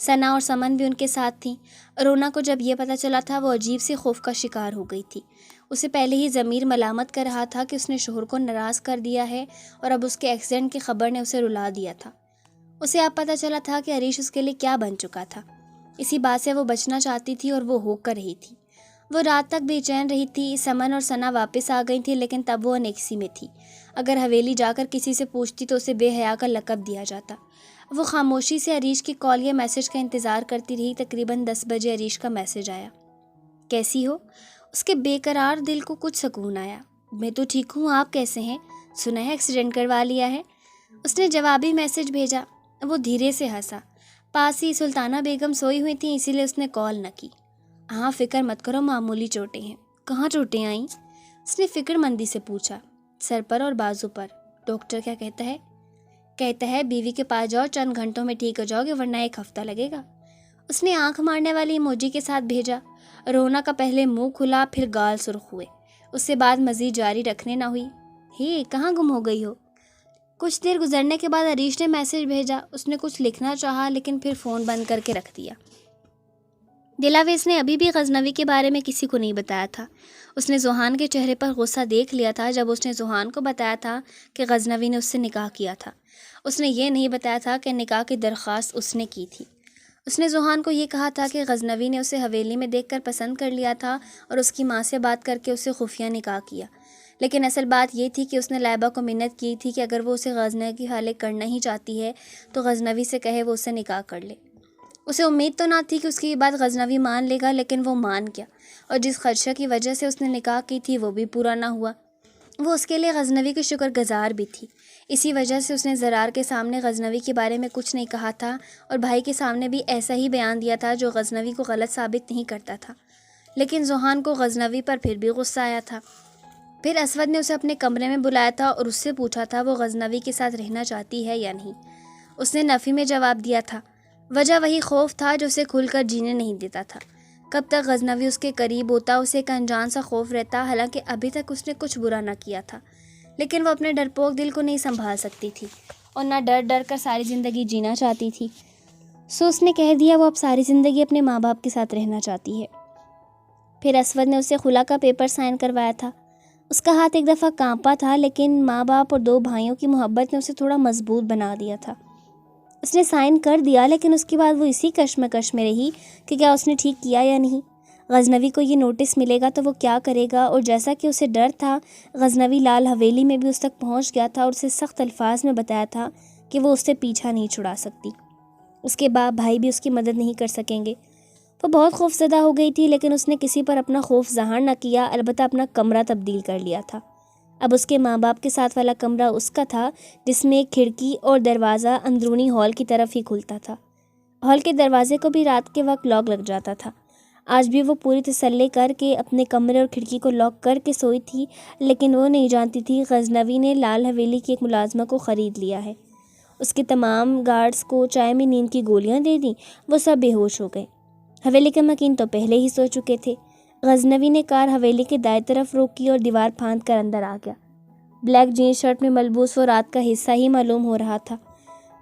ثنا اور سمن بھی ان کے ساتھ تھیں۔ رونا کو جب یہ پتہ چلا تھا وہ عجیب سی خوف کا شکار ہو گئی تھی۔ اسے پہلے ہی ضمیر ملامت کر رہا تھا کہ اس نے شوہر کو ناراض کر دیا ہے اور اب اس کے ایکسیڈنٹ کی خبر نے اسے رلا دیا تھا۔ اسے اب پتہ چلا تھا کہ عریش اس کے لیے کیا بن چکا تھا۔ اسی بات سے وہ بچنا چاہتی تھی اور وہ ہو کر رہی تھی۔ وہ رات تک بے چین رہی تھی۔ سمن اور ثنا واپس آ گئی تھی لیکن تب وہ انیکسی میں تھی۔ اگر حویلی جا کر کسی سے پوچھتی تو اسے بے حیا کا لقب دیا جاتا۔ وہ خاموشی سے عریش کی کال یا میسج کا انتظار کرتی رہی۔ تقریباً 10 بجے عریش کا میسج آیا۔ کیسی ہو؟ اس کے بے قرار دل کو کچھ سکون آیا۔ میں تو ٹھیک ہوں، آپ کیسے ہیں؟ سنا ہے ایکسیڈنٹ کروا لیا ہے؟ اس نے جوابی میسج بھیجا۔ وہ دھیرے سے ہنسا۔ پاس ہی سلطانہ بیگم سوئی ہوئی تھیں، اسی لیے اس نے کال نہ کی۔ ہاں فکر مت کرو، معمولی چوٹیں ہیں۔ کہاں چوٹیں آئیں؟ اس نے فکر مندی سے پوچھا۔ سر پر اور بازو پر۔ ڈاکٹر کیا کہتا ہے؟ کہتا ہے بیوی کے پاس جاؤ، چند گھنٹوں میں ٹھیک ہو جاؤ گے ورنہ 1 ہفتہ لگے گا۔ اس نے آنکھ مارنے والی ایموجی کے ساتھ بھیجا۔ رونا کا پہلے منہ کھلا پھر گال سرخ ہوئے۔ اس سے بات مزید جاری رکھنے نہ ہوئی۔ ہی کہاں گم ہو گئی ہو؟ کچھ دیر گزرنے کے بعد عریش نے میسج بھیجا۔ اس نے کچھ لکھنا چاہا لیکن پھر فون بند کر کے رکھ دیا۔ دلاویز نے ابھی بھی غزنوی کے بارے میں کسی کو نہیں بتایا تھا۔ اس نے ذوحان کے چہرے پر غصہ دیکھ لیا تھا جب اس نے ذوحان کو بتایا تھا کہ غزنوی نے اس سے نکاح کیا تھا۔ اس نے یہ نہیں بتایا تھا کہ نکاح کی درخواست اس نے کی تھی۔ اس نے ذوحان کو یہ کہا تھا کہ غزنوی نے اسے حویلی میں دیکھ کر پسند کر لیا تھا اور اس کی ماں سے بات کر کے اسے خفیہ نکاح کیا۔ لیکن اصل بات یہ تھی کہ اس نے لائبہ کو منت کی تھی کہ اگر وہ اسے غزنوی کی حوالے کرنا ہی چاہتی ہے تو غزنوی سے کہے وہ اسے نکاح کر لے۔ اسے امید تو نہ تھی کہ اس کی بات غزنوی مان لے گا، لیکن وہ مان گیا اور جس خدشہ کی وجہ سے اس نے نکاح کی تھی وہ بھی پورا نہ ہوا۔ وہ اس کے لیے غزنوی کی شکر گزار بھی تھی۔ اسی وجہ سے اس نے زرار کے سامنے غزنوی کے بارے میں کچھ نہیں کہا تھا اور بھائی کے سامنے بھی ایسا ہی بیان دیا تھا جو غزنوی کو غلط ثابت نہیں کرتا تھا۔ لیکن ذوحان کو غزنوی پر پھر بھی غصہ آیا تھا۔ پھر اسود نے اسے اپنے کمرے میں بلایا تھا اور اس سے پوچھا تھا وہ غزنوی کے ساتھ رہنا چاہتی ہے یا نہیں۔ اس نے نفی میں جواب دیا تھا۔ وجہ وہی خوف تھا جو اسے کھل کر جینے نہیں دیتا تھا۔ کب تک غزنوی اس کے قریب ہوتا اسے ایک انجان سا خوف رہتا، حالانکہ ابھی تک اس نے کچھ برا نہ کیا تھا، لیکن وہ اپنے ڈرپوک دل کو نہیں سنبھال سکتی تھی اور نہ ڈر ڈر کر ساری زندگی جینا چاہتی تھی۔ سو اس نے کہہ دیا وہ اب ساری زندگی اپنے ماں باپ کے ساتھ رہنا چاہتی ہے۔ پھر اسود نے اسے خلا کا پیپر سائن کروایا تھا۔ اس کا ہاتھ ایک دفعہ کانپا تھا لیکن ماں باپ اور 2 بھائیوں کی محبت نے اسے تھوڑا مضبوط بنا دیا تھا۔ اس نے سائن کر دیا لیکن اس کے بعد وہ اسی کشمکش میں رہی کہ کیا اس نے ٹھیک کیا یا نہیں۔ غزنوی کو یہ نوٹس ملے گا تو وہ کیا کرے گا، اور جیسا کہ اسے ڈر تھا غزنوی لال حویلی میں بھی اس تک پہنچ گیا تھا اور اسے سخت الفاظ میں بتایا تھا کہ وہ اس سے پیچھا نہیں چھڑا سکتی، اس کے باپ بھائی بھی اس کی مدد نہیں کر سکیں گے۔ وہ بہت خوف زدہ ہو گئی تھی لیکن اس نے کسی پر اپنا خوف ظاہر نہ کیا، البتہ اپنا کمرہ تبدیل کر لیا تھا۔ اب اس کے ماں باپ کے ساتھ والا کمرہ اس کا تھا جس میں ایک کھڑکی اور دروازہ اندرونی ہال کی طرف ہی کھلتا تھا۔ ہال کے دروازے کو بھی رات کے وقت لاک لگ جاتا تھا۔ آج بھی وہ پوری تسلی کر کے اپنے کمرے اور کھڑکی کو لاک کر کے سوئی تھی، لیکن وہ نہیں جانتی تھی غزنوی نے لال حویلی کی ایک ملازمہ کو خرید لیا ہے۔ اس کے تمام گارڈز کو چائے میں نیند کی گولیاں دے دیں، وہ سب بے ہوش ہو گئے۔ حویلی کے مکین تو پہلے ہی سو چکے تھے۔ غزنوی نے کار حویلی کے دائیں طرف روکی اور دیوار پھاند کر اندر آ گیا۔ بلیک جینز شرٹ میں ملبوس وہ رات کا حصہ ہی معلوم ہو رہا تھا۔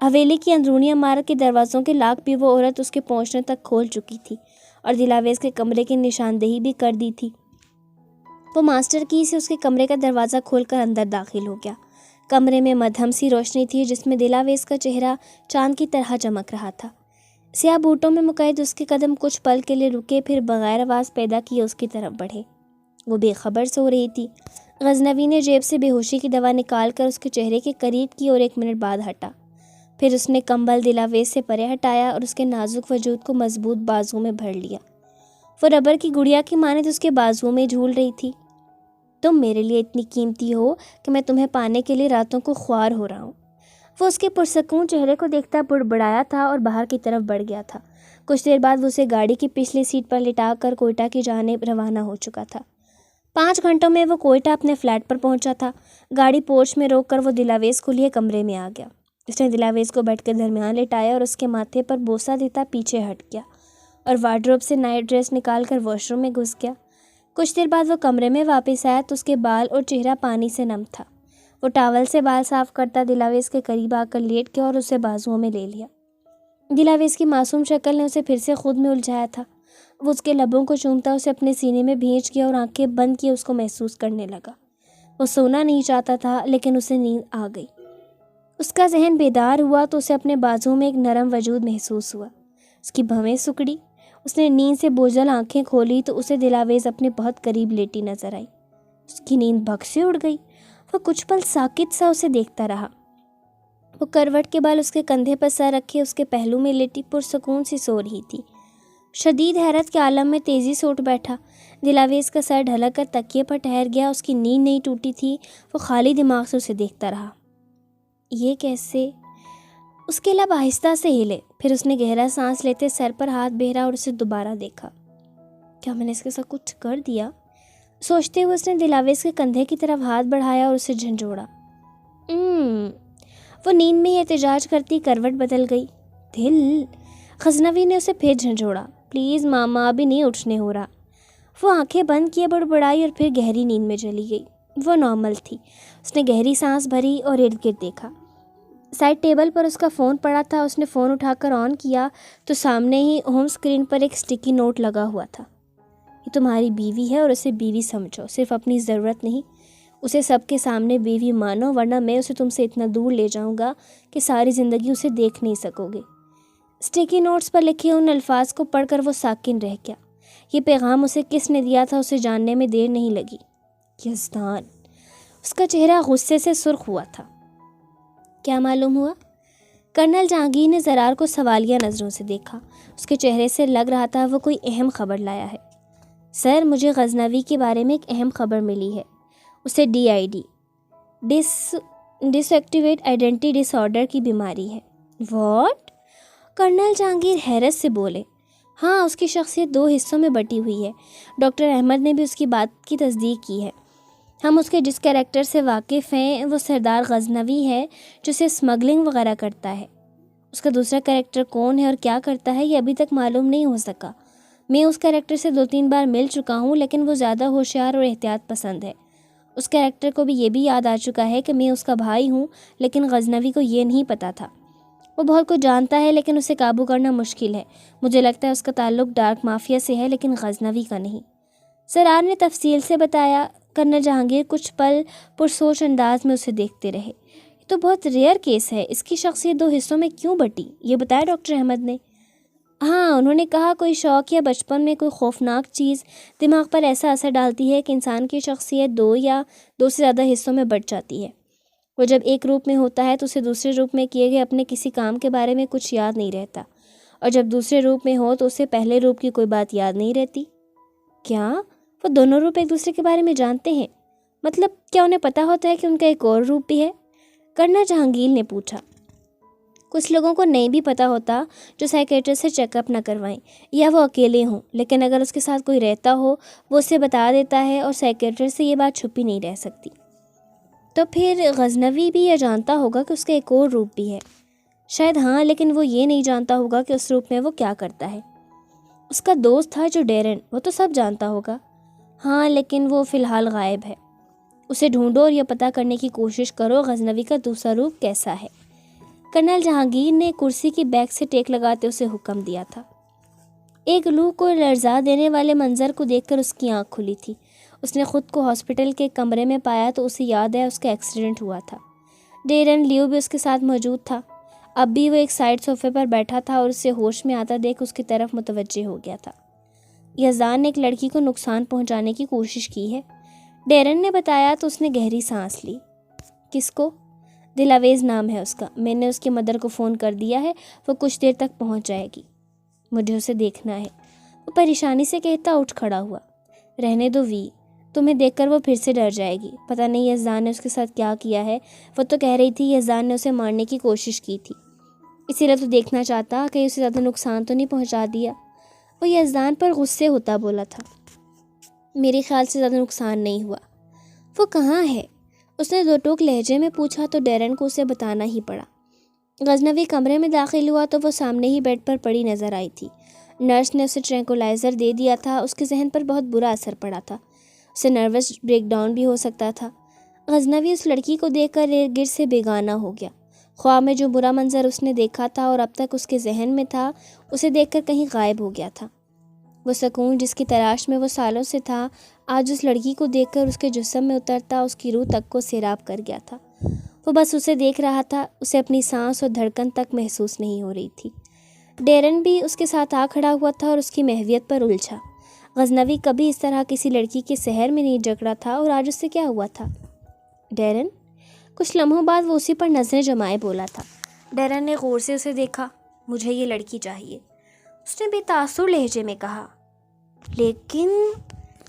حویلی کی اندرونی عمارت کے دروازوں کے لاک بھی وہ عورت اس کے پہنچنے تک کھول چکی تھی اور دلاویز کے کمرے کی نشاندہی بھی کر دی تھی۔ وہ ماسٹر کی سے اس کے کمرے کا دروازہ کھول کر اندر داخل ہو گیا۔ کمرے میں مدھم سی روشنی تھی جس میں دلاویز کا چہرہ چاند کی طرح چمک رہا تھا۔ سیاہ بوٹوں میں مقید اس کے قدم کچھ پل کے لیے رکے، پھر بغیر آواز پیدا کیے اس کی طرف بڑھے۔ وہ بے خبر سو رہی تھی۔ غزنوی نے جیب سے بے ہوشی کی دوا نکال کر اس کے چہرے کے قریب کی اور 1 منٹ بعد ہٹا۔ پھر اس نے کمبل دلاویز سے پرے ہٹایا اور اس کے نازک وجود کو مضبوط بازو میں بھر لیا۔ وہ ربر کی گڑیا کی مانند اس کے بازو میں جھول رہی تھی۔ تم میرے لیے اتنی قیمتی ہو کہ میں تمہیں پانے کے لیے راتوں کو خوار ہو رہا ہوں۔ وہ اس کے پرسکون چہرے کو دیکھتا بڑبڑایا تھا اور باہر کی طرف بڑھ گیا تھا۔ کچھ دیر بعد وہ اسے گاڑی کی پچھلی سیٹ پر لٹا کر کوئٹہ کی جانب روانہ ہو چکا تھا۔ 5 گھنٹوں میں وہ کوئٹہ اپنے فلیٹ پر پہنچا تھا۔ گاڑی پورچ میں روک کر وہ دلاویز کو لیے کمرے میں آ گیا۔ اس نے دلاویز کو بیٹھ کے درمیان لٹایا اور اس کے ماتھے پر بوسہ دیتا پیچھے ہٹ گیا اور وارڈروب سے نائٹ ڈریس نکال کر واش روم میں گھس گیا۔ کچھ دیر بعد وہ کمرے میں واپس آیا تو اس کے بال اور چہرہ پانی سے نم تھا۔ وہ ٹاول سے بال صاف کرتا دلاویز کے قریب آ کر لیٹ گیا اور اسے بازوؤں میں لے لیا۔ دلاویز کی معصوم شکل نے اسے پھر سے خود میں الجھایا تھا۔ وہ اس کے لبوں کو چومتا اسے اپنے سینے میں بھینچ گیا اور آنکھیں بند کیے اس کو محسوس کرنے لگا۔ وہ سونا نہیں چاہتا تھا لیکن اسے نیند آ گئی۔ اس کا ذہن بیدار ہوا تو اسے اپنے بازو میں ایک نرم وجود محسوس ہوا۔ اس کی بھویں سکڑی۔ اس نے نیند سے بوجھل آنکھیں کھولی تو اسے دلاویز اپنے بہت قریب لیٹی نظر آئی۔ اس کی نیند بھگ سے اڑ گئی۔ وہ کچھ پل ساکت سا اسے دیکھتا رہا۔ وہ کروٹ کے بال اس کے کندھے پر سر رکھے اس کے پہلو میں لیٹی پرسکون سی سو رہی تھی۔ شدید حیرت کے عالم میں تیزی سے اٹھ بیٹھا۔ دلاویز کا سر ڈھلک کر تکیے پر ٹھہر گیا۔ اس کی نیند نہیں ٹوٹی تھی۔ وہ خالی دماغ سے اسے دیکھتا رہا۔ یہ کیسے؟ اس کے لب آہستہ سے ہلے۔ پھر اس نے گہرا سانس لیتے سر پر ہاتھ پھیرا اور اسے دوبارہ دیکھا۔ کیا میں نے اس کے ساتھ کچھ کر دیا؟ سوچتے ہوئے اس نے دلاویز کے کندھے کی طرف ہاتھ بڑھایا اور اسے جھنجھوڑا۔ وہ نیند میں ہی احتجاج کرتی کروٹ بدل گئی۔ دل! غزنوی نے اسے پھر جھنجھوڑا۔ پلیز ماما، ابھی نہیں اٹھنے ہو رہا۔ وہ آنکھیں بند کیے بڑبڑائی اور پھر گہری نیند میں چلی گئی۔ وہ نارمل تھی۔ اس نے گہری سانس بھری اور ارد گرد دیکھا۔ سائڈ ٹیبل پر اس کا فون پڑا تھا۔ اس نے فون اٹھا کر آن کیا تو سامنے ہی ہوم اسکرین پر ایک اسٹیکی نوٹ لگا ہوا تھا۔ یہ تمہاری بیوی ہے اور اسے بیوی سمجھو، صرف اپنی ضرورت نہیں، اسے سب کے سامنے بیوی مانو، ورنہ میں اسے تم سے اتنا دور لے جاؤں گا کہ ساری زندگی اسے دیکھ نہیں سکو گے۔ اسٹیکی نوٹس پر لکھے ان الفاظ کو پڑھ کر وہ ساکن رہ گیا۔ یہ پیغام اسے کس نے دیا تھا اسے جاننے میں دیر نہیں لگی۔ یزدان! اس کا چہرہ غصے سے سرخ ہوا تھا۔ کیا معلوم ہوا؟ کرنل جہانگیر نے زرار کو سوالیہ نظروں سے دیکھا۔ اس کے چہرے سے لگ رہا تھا وہ کوئی اہم خبر لایا ہے۔ سر، مجھے غزنوی کے بارے میں ایک اہم خبر ملی ہے۔ اسے DID dissociative identity disorder کی بیماری ہے۔ واٹ؟ کرنل جہانگیر حیرت سے بولے۔ ہاں، اس کی شخصیت 2 حصوں میں بٹی ہوئی ہے۔ ڈاکٹر احمد نے بھی اس کی بات کی تصدیق کی ہے۔ ہم اس کے جس کریکٹر سے واقف ہیں وہ سردار غزنوی ہے جو صرف اسمگلنگ وغیرہ کرتا ہے۔ اس کا دوسرا کریکٹر کون ہے اور کیا کرتا ہے یہ ابھی تک معلوم نہیں ہو سکا۔ میں اس کریکٹر سے 2-3 بار مل چکا ہوں لیکن وہ زیادہ ہوشیار اور احتیاط پسند ہے۔ اس کریکٹر کو بھی یہ بھی یاد آ چکا ہے کہ میں اس کا بھائی ہوں، لیکن غزنوی کو یہ نہیں پتہ تھا۔ وہ بہت کچھ جانتا ہے لیکن اسے قابو کرنا مشکل ہے۔ مجھے لگتا ہے اس کا تعلق ڈارک مافیا سے ہے لیکن غزنوی کا نہیں۔ سرار نے تفصیل سے بتایا۔ کرنل جہانگیر کچھ پل پرسوچ انداز میں اسے دیکھتے رہے۔ یہ تو بہت ریئر کیس ہے، اس کی شخصیت 2 حصوں میں کیوں بٹی؟ یہ بتایا ڈاکٹر احمد نے؟ ہاں، انہوں نے کہا کوئی شوق یا بچپن میں کوئی خوفناک چیز دماغ پر ایسا اثر ڈالتی ہے کہ انسان کی شخصیت 2 یا 2 سے زیادہ حصوں میں بٹ جاتی ہے۔ وہ جب ایک روپ میں ہوتا ہے تو اسے دوسرے روپ میں کیے گئے اپنے کسی کام کے بارے میں کچھ یاد نہیں رہتا، اور جب دوسرے روپ میں ہو تو اسے پہلے روپ کی کوئی بات یاد نہیں رہتی۔ کیا وہ دونوں روپ ایک دوسرے کے بارے میں جانتے ہیں؟ مطلب کیا انہیں پتہ ہوتا ہے کہ ان کا ایک اور روپ بھی ہے؟ کرنل جہانگیر نے پوچھا۔ کچھ لوگوں کو نہیں بھی پتہ ہوتا جو سائیکیٹرسٹ سے چیک اپ نہ کروائیں یا وہ اکیلے ہوں، لیکن اگر اس کے ساتھ کوئی رہتا ہو وہ اسے بتا دیتا ہے اور سائیکیٹرسٹ سے یہ بات چھپی نہیں رہ سکتی۔ تو پھر غزنوی بھی یہ جانتا ہوگا کہ اس کا ایک اور روپ بھی ہے؟ شاید ہاں، لیکن وہ یہ نہیں جانتا ہوگا کہ اس روپ میں وہ کیا کرتا ہے۔ اس کا دوست تھا جو ڈیرن، وہ تو سب جانتا ہوگا۔ ہاں، لیکن وہ فی الحال غائب ہے۔ اسے ڈھونڈو اور یہ پتہ کرنے کی کوشش کرو غزنوی کا دوسرا روپ کیسا ہے۔ کرنل جہانگیر نے کرسی کی بیک سے ٹیک لگاتے اسے حکم دیا تھا۔ ایک روح کو لرزا دینے والے منظر کو دیکھ کر اس کی آنکھ کھلی تھی۔ اس نے خود کو ہاسپٹل کے کمرے میں پایا تو اسے یاد ہے اس کا ایکسیڈنٹ ہوا تھا۔ ڈیرن لیو بھی اس کے ساتھ موجود تھا۔ اب بھی وہ ایک سائڈ صوفے پر بیٹھا تھا اور اسے ہوش میں آتا دیکھ اس کی طرف متوجہ ہو گیا تھا۔ یزدان نے ایک لڑکی کو نقصان پہنچانے کی کوشش کی ہے، ڈیرن نے بتایا تو اس نے گہری سانس لی۔ کس کو؟ دلاویز نام ہے اس کا، میں نے اس کی مدر کو فون کر دیا ہے، وہ کچھ دیر تک پہنچ جائے گی۔ مجھے اسے دیکھنا ہے، وہ پریشانی سے کہتا اٹھ کھڑا ہوا۔ رہنے دو وی، تمہیں دیکھ کر وہ پھر سے ڈر جائے گی۔ پتہ نہیں یزدان نے اس کے ساتھ کیا کیا ہے، وہ تو کہہ رہی تھی یزدان نے اسے مارنے کی کوشش کی تھی، اسی لیے تو دیکھنا چاہتا کہ اسے زیادہ نقصان تو نہیں پہنچا دیا۔ وہ یزدان پر غصے ہوتا بولا تھا۔ میرے خیال سے زیادہ نقصان نہیں ہوا۔ وہ کہاں ہے؟ اس نے 2 ٹوک لہجے میں پوچھا تو ڈیرن کو اسے بتانا ہی پڑا۔ غزنوی کمرے میں داخل ہوا تو وہ سامنے ہی بیڈ پر پڑی نظر آئی تھی۔ نرس نے اسے ٹرینکولائزر دے دیا تھا۔ اس کے ذہن پر بہت برا اثر پڑا تھا، اسے نروس بریک ڈاؤن بھی ہو سکتا تھا۔ غزنوی اس لڑکی کو دیکھ کر ارد گرد سے بیگانہ ہو گیا۔ خواب میں جو برا منظر اس نے دیکھا تھا اور اب تک اس کے ذہن میں تھا، اسے دیکھ کر کہیں غائب ہو گیا تھا۔ وہ سکون جس کی تلاش میں وہ سالوں سے تھا، آج اس لڑکی کو دیکھ کر اس کے جسم میں اترتا اس کی روح تک کو سیراب کر گیا تھا۔ وہ بس اسے دیکھ رہا تھا، اسے اپنی سانس اور دھڑکن تک محسوس نہیں ہو رہی تھی۔ ڈیرن بھی اس کے ساتھ آ کھڑا ہوا تھا اور اس کی محویت پر الجھا۔ غزنوی کبھی اس طرح کسی لڑکی کے سحر میں نہیں جکڑا تھا، اور آج اس سے کیا ہوا تھا؟ ڈیرن؟ کچھ لمحوں بعد وہ اسی پر نظریں جمائے بولا تھا۔ ڈیرن نے غور سے اسے دیکھا۔ مجھے یہ لڑکی چاہیے، اس نے بے تاثر لہجے میں کہا۔ لیکن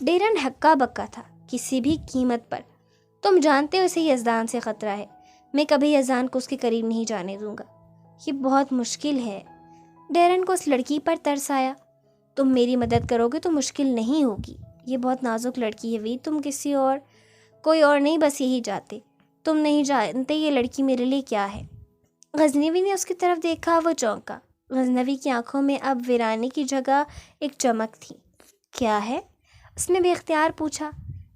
ڈیرن ہکا بکا تھا۔ کسی بھی قیمت پر۔ تم جانتے ہو اسے یزدان سے خطرہ ہے، میں کبھی یزدان کو اس کے قریب نہیں جانے دوں گا، یہ بہت مشکل ہے۔ ڈیرن کو اس لڑکی پر ترس آیا۔ تم میری مدد کرو گے تو مشکل نہیں ہوگی، یہ بہت نازک لڑکی ہے وی، تم کسی اور کوئی اور نہیں، بس یہی چاہتے۔ تم نہیں جانتے یہ لڑکی میرے لیے کیا ہے۔ غزنوی نے اس کی طرف دیکھا، وہ چونکا۔ غزنوی کی آنکھوں میں اب ویرانے کی جگہ ایک چمک تھی۔ کیا ہے؟ اس نے بے اختیار پوچھا۔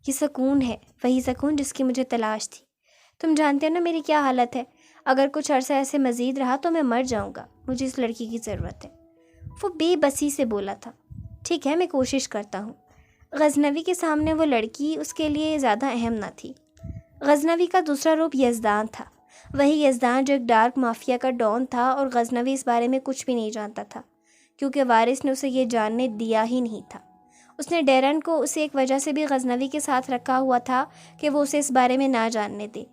یہ سکون ہے، وہی سکون جس کی مجھے تلاش تھی۔ تم جانتے ہو نا میری کیا حالت ہے، اگر کچھ عرصہ ایسے مزید رہا تو میں مر جاؤں گا، مجھے اس لڑکی کی ضرورت ہے۔ وہ بے بسی سے بولا تھا۔ ٹھیک ہے، میں کوشش کرتا ہوں۔ غزنوی کے سامنے وہ لڑکی اس کے لیے زیادہ اہم نہ تھی۔ غزنوی کا دوسرا روپ یزدان تھا، وہی یزدان جو ایک ڈارک مافیا کا ڈان تھا، اور غزنوی اس بارے میں کچھ بھی نہیں جانتا تھا، کیونکہ وارث نے اسے یہ جاننے دیا ہی نہیں تھا۔ اس نے ڈیرن کو اسے ایک وجہ سے بھی غزنوی کے ساتھ رکھا ہوا تھا کہ وہ اسے اس بارے میں نہ جاننے دے۔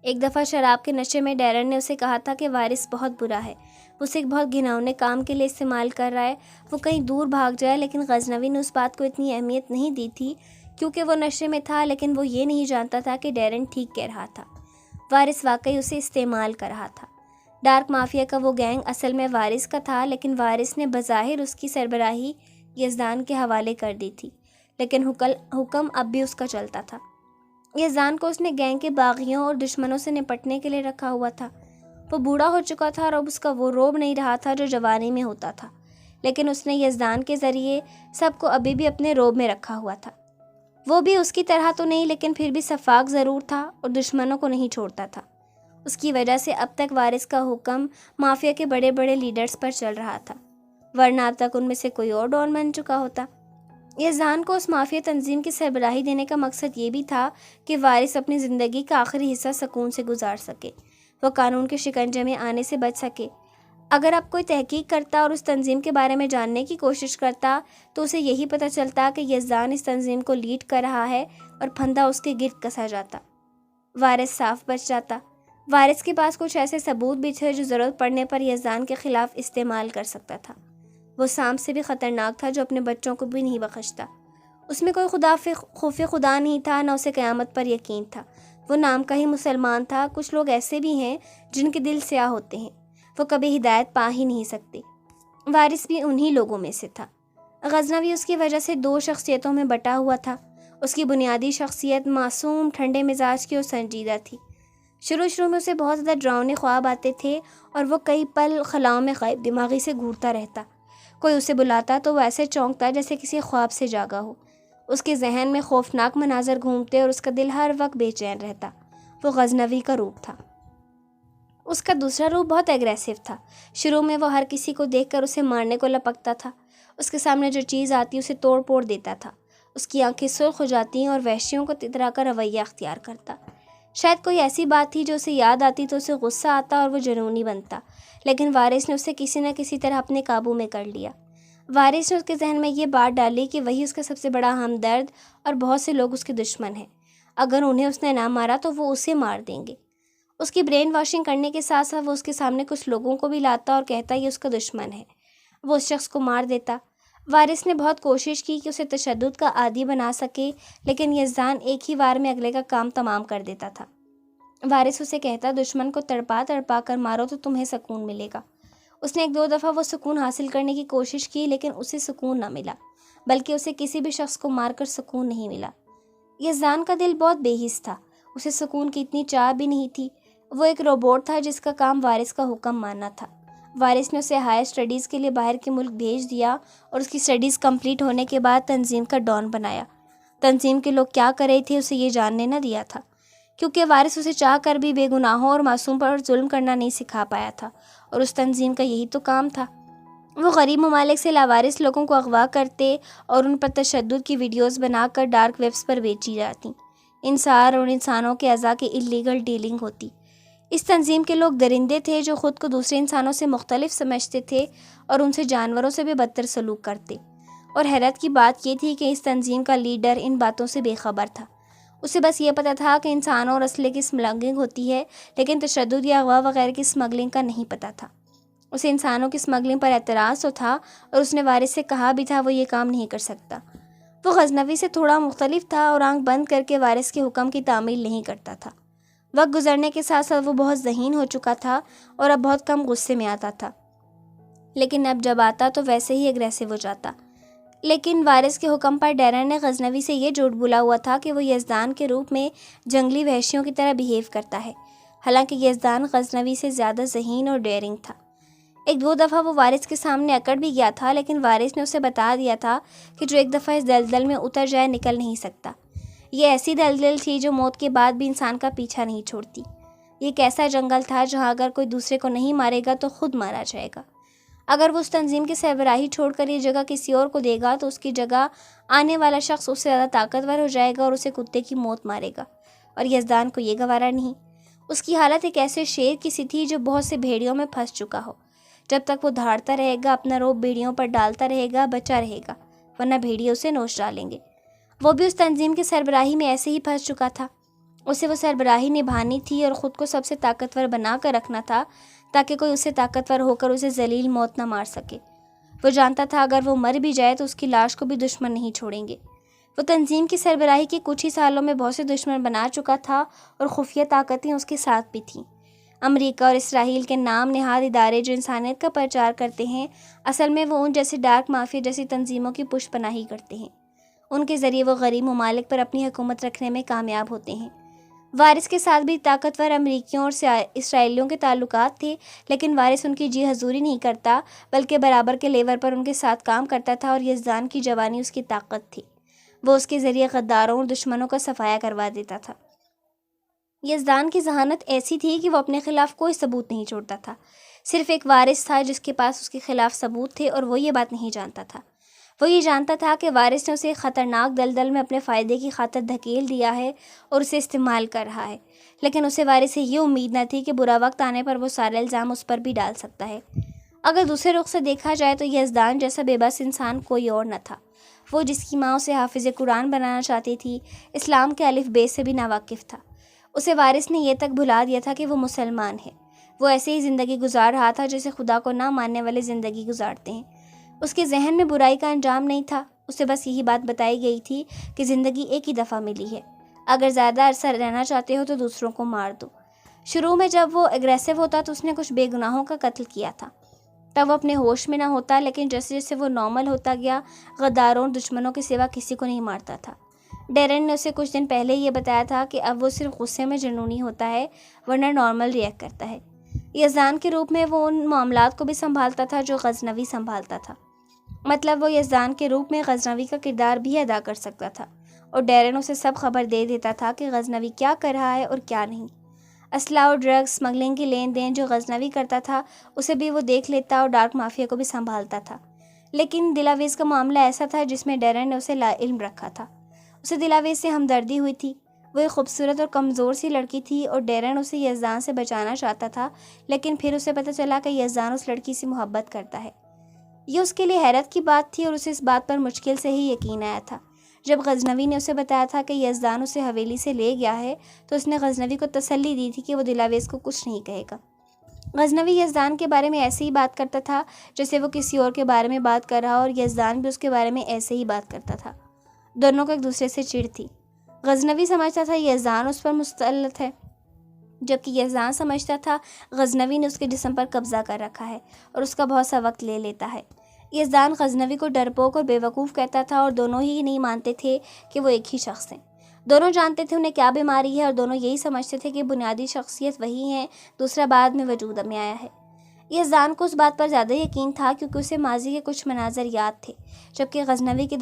ایک دفعہ شراب کے نشے میں ڈیرن نے اسے کہا تھا کہ وارث بہت برا ہے، وہ اسے ایک بہت گھناؤنے کام کے لیے استعمال کر رہا ہے، وہ کہیں دور بھاگ جائے، لیکن غزنوی نے اس بات کو اتنی اہمیت نہیں دی تھی کیونکہ وہ نشے میں تھا، لیکن وہ یہ نہیں جانتا تھا کہ ڈیرن ٹھیک کہہ رہا تھا، وارث واقعی اسے استعمال کر رہا تھا۔ ڈارک مافیا کا وہ گینگ اصل میں وارث کا تھا، لیکن وارث نے بظاہر اس کی سربراہی یزدان کے حوالے کر دی تھی، لیکن حکم اب بھی اس کا چلتا تھا۔ یزدان کو اس نے گینگ کے باغیوں اور دشمنوں سے نپٹنے کے لیے رکھا ہوا تھا۔ وہ بوڑھا ہو چکا تھا اور اب اس کا وہ روب نہیں رہا تھا جو جوانی میں ہوتا تھا، لیکن اس نے یزدان کے ذریعے سب کو ابھی بھی اپنے روب میں رکھا ہوا تھا۔ وہ بھی اس کی طرح تو نہیں، لیکن پھر بھی شفاق ضرور تھا اور دشمنوں کو نہیں چھوڑتا تھا۔ اس کی وجہ سے اب تک وارث کا حکم مافیا کے بڑے بڑے لیڈرز پر چل رہا تھا، ورنہ اب تک ان میں سے کوئی اور ڈان بن چکا ہوتا۔ یزدان کو اس مافیا تنظیم کی سربراہی دینے کا مقصد یہ بھی تھا کہ وارث اپنی زندگی کا آخری حصہ سکون سے گزار سکے، وہ قانون کے شکنجے میں آنے سے بچ سکے۔ اگر اب کوئی تحقیق کرتا اور اس تنظیم کے بارے میں جاننے کی کوشش کرتا تو اسے یہی پتہ چلتا کہ یزدان اس تنظیم کو لیڈ کر رہا ہے اور پھندا اس کے گرد کسا جاتا۔ وارث صاف بچ جاتا۔ وارث کے پاس کچھ ایسے ثبوت بھی تھے جو ضرورت پڑنے پر یزدان کے خلاف استعمال کر سکتا تھا۔ وہ سانپ سے بھی خطرناک تھا جو اپنے بچوں کو بھی نہیں بخشتا۔ اس میں کوئی خوف خدا نہیں تھا، نہ اسے قیامت پر یقین تھا۔ وہ نام کا ہی مسلمان تھا۔ کچھ لوگ ایسے بھی ہیں جن کے دل سیاہ ہوتے ہیں، وہ کبھی ہدایت پا ہی نہیں سکتے۔ وارث بھی انہی لوگوں میں سے تھا۔ غزنوی اس کی وجہ سے دو شخصیتوں میں بٹا ہوا تھا۔ اس کی بنیادی شخصیت معصوم، ٹھنڈے مزاج کی اور سنجیدہ تھی۔ شروع میں اسے بہت زیادہ ڈراؤنے خواب آتے تھے اور وہ کئی پل خلاؤں میں غائب دماغی سے گھورتا رہتا۔ کوئی اسے بلاتا تو وہ ایسے چونکتا جیسے کسی خواب سے جاگا ہو۔ اس کے ذہن میں خوفناک مناظر گھومتے اور اس کا دل ہر وقت بے چین رہتا۔ وہ غزنوی کا روپ تھا۔ اس کا دوسرا روپ بہت ایگریسو تھا۔ شروع میں وہ ہر کسی کو دیکھ کر اسے مارنے کو لپکتا تھا۔ اس کے سامنے جو چیز آتی اسے توڑ پھوڑ دیتا تھا۔ اس کی آنکھیں سرخ ہو جاتی اور وحشیوں کو تترا کر رویہ اختیار کرتا۔ شاید کوئی ایسی بات تھی جو اسے یاد آتی تو اسے غصہ آتا اور وہ جنونی بنتا، لیکن وارث نے اسے کسی نہ کسی طرح اپنے قابو میں کر لیا۔ وارث نے اس کے ذہن میں یہ بات ڈالی کہ وہی اس کا سب سے بڑا ہمدرد اور بہت سے لوگ اس کے دشمن ہیں۔ اگر انہیں اس نے نہ مارا تو وہ اسے مار دیں گے۔ اس کی برین واشنگ کرنے کے ساتھ ساتھ وہ اس کے سامنے کچھ لوگوں کو بھی لاتا اور کہتا یہ اس کا دشمن ہے۔ وہ اس شخص کو مار دیتا۔ وارث نے بہت کوشش کی کہ اسے تشدد کا عادی بنا سکے، لیکن یزدان ایک ہی وار میں اگلے کا کام تمام کر دیتا تھا۔ وارث اسے کہتا دشمن کو تڑپا تڑپا کر مارو تو تمہیں سکون ملے گا۔ اس نے ایک دو دفعہ وہ سکون حاصل کرنے کی کوشش کی، لیکن اسے سکون نہ ملا، بلکہ اسے کسی بھی شخص کو مار کر سکون نہیں ملا۔ یزدان کا دل بہت بے حس تھا، اسے سکون کی اتنی چاہ بھی نہیں تھی۔ وہ ایک روبوٹ تھا جس کا کام وارث کا حکم ماننا تھا۔ وارث نے اسے ہائر اسٹڈیز کے لیے باہر کے ملک بھیج دیا اور اس کی اسٹڈیز کمپلیٹ ہونے کے بعد تنظیم کا ڈان بنایا۔ تنظیم کے لوگ کیا کر رہے تھے اسے یہ جاننے نہ دیا تھا۔ کیونکہ وارث اسے چاہ کر بھی بے گناہوں اور معصوم پر ظلم کرنا نہیں سکھا پایا تھا، اور اس تنظیم کا یہی تو کام تھا۔ وہ غریب ممالک سے لاوارث لوگوں کو اغوا کرتے اور ان پر تشدد کی ویڈیوز بنا کر ڈارک ویبس پر بیچی جاتی۔ انصار اور انسانوں کے اعضاء کی اللیگل ڈیلنگ ہوتی۔ اس تنظیم کے لوگ درندے تھے جو خود کو دوسرے انسانوں سے مختلف سمجھتے تھے اور ان سے جانوروں سے بھی بدتر سلوک کرتے۔ اور حیرت کی بات یہ تھی کہ اس تنظیم کا لیڈر ان باتوں سے بے خبر تھا۔ اسے بس یہ پتہ تھا کہ انسانوں اور اسلحے کی اسمگلنگ ہوتی ہے، لیکن تشدد یا اغوا وغیرہ کی اسمگلنگ کا نہیں پتہ تھا۔ اسے انسانوں کی اسمگلنگ پر اعتراض تو تھا، اور اس نے وارث سے کہا بھی تھا وہ یہ کام نہیں کر سکتا۔ وہ غزنوی سے تھوڑا مختلف تھا اور آنکھ بند کر کے وارث کے حکم کی تعمیل نہیں کرتا تھا۔ وقت گزرنے کے ساتھ ساتھ وہ بہت ذہین ہو چکا تھا اور اب بہت کم غصے میں آتا تھا، لیکن اب جب آتا تو ویسے ہی اگریسو ہو جاتا۔ لیکن وارث کے حکم پر ڈیرن نے غزنوی سے یہ جھوٹ بولا ہوا تھا کہ وہ یزدان کے روپ میں جنگلی وحشیوں کی طرح بیہیو کرتا ہے، حالانکہ یزدان غزنوی سے زیادہ ذہین اور ڈیرنگ تھا۔ ایک دو دفعہ وہ وارث کے سامنے اکڑ بھی گیا تھا، لیکن وارث نے اسے بتا دیا تھا کہ جو ایک دفعہ اس دلدل میں اتر جائے نکل نہیں سکتا۔ یہ ایسی دلدل تھی جو موت کے بعد بھی انسان کا پیچھا نہیں چھوڑتی۔ یہ ایک ایسا جنگل تھا جہاں اگر کوئی دوسرے کو نہیں مارے گا تو خود مارا جائے گا۔ اگر وہ اس تنظیم کی سربراہی چھوڑ کر یہ جگہ کسی اور کو دے گا تو اس کی جگہ آنے والا شخص اس سے زیادہ طاقتور ہو جائے گا اور اسے کتے کی موت مارے گا، اور یزدان کو یہ گوارا نہیں۔ اس کی حالت ایک ایسے شیر کی سی تھی جو بہت سے بھیڑیوں میں پھنس چکا ہو۔ جب تک وہ دھاڑتا رہے گا، اپنا روپ بھیڑیوں پر ڈالتا رہے گا، بچا رہے گا، ورنہ بھیڑیے اسے نوچ ڈالیں گے۔ وہ بھی اس تنظیم کی سربراہی میں ایسے ہی پھنس چکا تھا۔ اسے وہ سربراہی نبھانی تھی اور خود کو سب سے طاقتور بنا کر رکھنا تھا تاکہ کوئی اسے طاقتور ہو کر اسے ذلیل موت نہ مار سکے۔ وہ جانتا تھا اگر وہ مر بھی جائے تو اس کی لاش کو بھی دشمن نہیں چھوڑیں گے۔ وہ تنظیم کی سربراہی کے کچھ ہی سالوں میں بہت سے دشمن بنا چکا تھا اور خفیہ طاقتیں اس کے ساتھ بھی تھیں۔ امریکہ اور اسرائیل کے نام نہاد ادارے جو انسانیت کا پرچار کرتے ہیں، اصل میں وہ ان جیسے ڈارک مافیا جیسی تنظیموں کی پشت پناہی کرتے ہیں۔ ان کے ذریعے وہ غریب ممالک پر اپنی حکومت رکھنے میں کامیاب ہوتے ہیں۔ وارث کے ساتھ بھی طاقتور امریکیوں اور اسرائیلیوں کے تعلقات تھے، لیکن وارث ان کی جی حضوری نہیں کرتا بلکہ برابر کے لیور پر ان کے ساتھ کام کرتا تھا، اور یزدان کی جوانی اس کی طاقت تھی۔ وہ اس کے ذریعے غداروں اور دشمنوں کا صفایا کروا دیتا تھا۔ یزدان کی ذہانت ایسی تھی کہ وہ اپنے خلاف کوئی ثبوت نہیں چھوڑتا تھا۔ صرف ایک وارث تھا جس کے پاس اس کے خلاف ثبوت تھے، اور وہ یہ بات نہیں جانتا تھا۔ وہ یہ جانتا تھا کہ وارث نے اسے خطرناک دلدل میں اپنے فائدے کی خاطر دھکیل دیا ہے اور اسے استعمال کر رہا ہے، لیکن اسے وارث سے یہ امید نہ تھی کہ برا وقت آنے پر وہ سارے الزام اس پر بھی ڈال سکتا ہے۔ اگر دوسرے رخ سے دیکھا جائے تو یزدان جیسا بے بس انسان کوئی اور نہ تھا۔ وہ جس کی ماں اسے حافظ قرآن بنانا چاہتی تھی، اسلام کے الف بے سے بھی ناواقف تھا۔ اسے وارث نے یہ تک بھلا دیا تھا کہ وہ مسلمان ہے۔ وہ ایسے ہی زندگی گزار رہا تھا جیسے خدا کو نہ ماننے والے زندگی گزارتے ہیں۔ اس کے ذہن میں برائی کا انجام نہیں تھا، اسے بس یہی بات بتائی گئی تھی کہ زندگی ایک ہی دفعہ ملی ہے، اگر زیادہ عرصہ رہنا چاہتے ہو تو دوسروں کو مار دو۔ شروع میں جب وہ اگریسو ہوتا تو اس نے کچھ بے گناہوں کا قتل کیا تھا، تب وہ اپنے ہوش میں نہ ہوتا، لیکن جیسے جیسے وہ نارمل ہوتا گیا، غداروں اور دشمنوں کے سوا کسی کو نہیں مارتا تھا۔ ڈیرن نے اسے کچھ دن پہلے یہ بتایا تھا کہ اب وہ صرف غصے میں جنونی ہوتا ہے، ورنہ نارمل ریئیکٹ کرتا ہے۔ یزدان کے روپ میں وہ ان معاملات کو بھی سنبھالتا تھا جو غزنوی سنبھالتا تھا، مطلب وہ یزدان کے روپ میں غزنوی کا کردار بھی ادا کر سکتا تھا، اور ڈیرن اسے سب خبر دے دیتا تھا کہ غزنوی کیا کر رہا ہے اور کیا نہیں۔ اسلحہ اور ڈرگز اسمگلنگ کی لین دین جو غزنوی کرتا تھا اسے بھی وہ دیکھ لیتا اور ڈارک مافیا کو بھی سنبھالتا تھا۔ لیکن دلاویز کا معاملہ ایسا تھا جس میں ڈیرن نے اسے لا علم رکھا تھا۔ اسے دلاویز سے ہمدردی ہوئی تھی۔ وہ ایک خوبصورت اور کمزور سی لڑکی تھی اور ڈیرن اسے یزدان سے بچانا چاہتا تھا، لیکن پھر اسے پتہ چلا کہ یزدان اس لڑکی سے محبت کرتا ہے۔ یہ اس کے لیے حیرت کی بات تھی اور اسے اس بات پر مشکل سے ہی یقین آیا تھا۔ جب غزنوی نے اسے بتایا تھا کہ یزدان اسے حویلی سے لے گیا ہے تو اس نے غزنوی کو تسلی دی تھی کہ وہ دلاویز کو کچھ نہیں کہے گا۔ غزنوی یزدان کے بارے میں ایسے ہی بات کرتا تھا جیسے وہ کسی اور کے بارے میں بات کر رہا، اور یزدان بھی اس کے بارے میں ایسے ہی بات کرتا تھا۔ دونوں کو ایک دوسرے سے چڑ تھی۔ غزنوی سمجھتا تھا یزدان اس پر مسلط ہے، جبکہ یزدان سمجھتا تھا غزنوی نے اس کے جسم پر قبضہ کر رکھا ہے اور اس کا بہت سا وقت لے لیتا ہے۔ یزدان غزنوی کو ڈرپوک اور بے وقوف کہتا تھا، اور دونوں ہی نہیں مانتے تھے کہ وہ ایک ہی شخص ہیں۔ دونوں جانتے تھے انہیں کیا بیماری ہے، اور دونوں یہی سمجھتے تھے کہ بنیادی شخصیت وہی ہے، دوسرا بعد میں وجود میں آیا ہے۔ یزدان کو اس بات پر زیادہ یقین تھا کیونکہ اسے ماضی کے کچھ مناظر یاد تھے، جبکہ غزنوی کے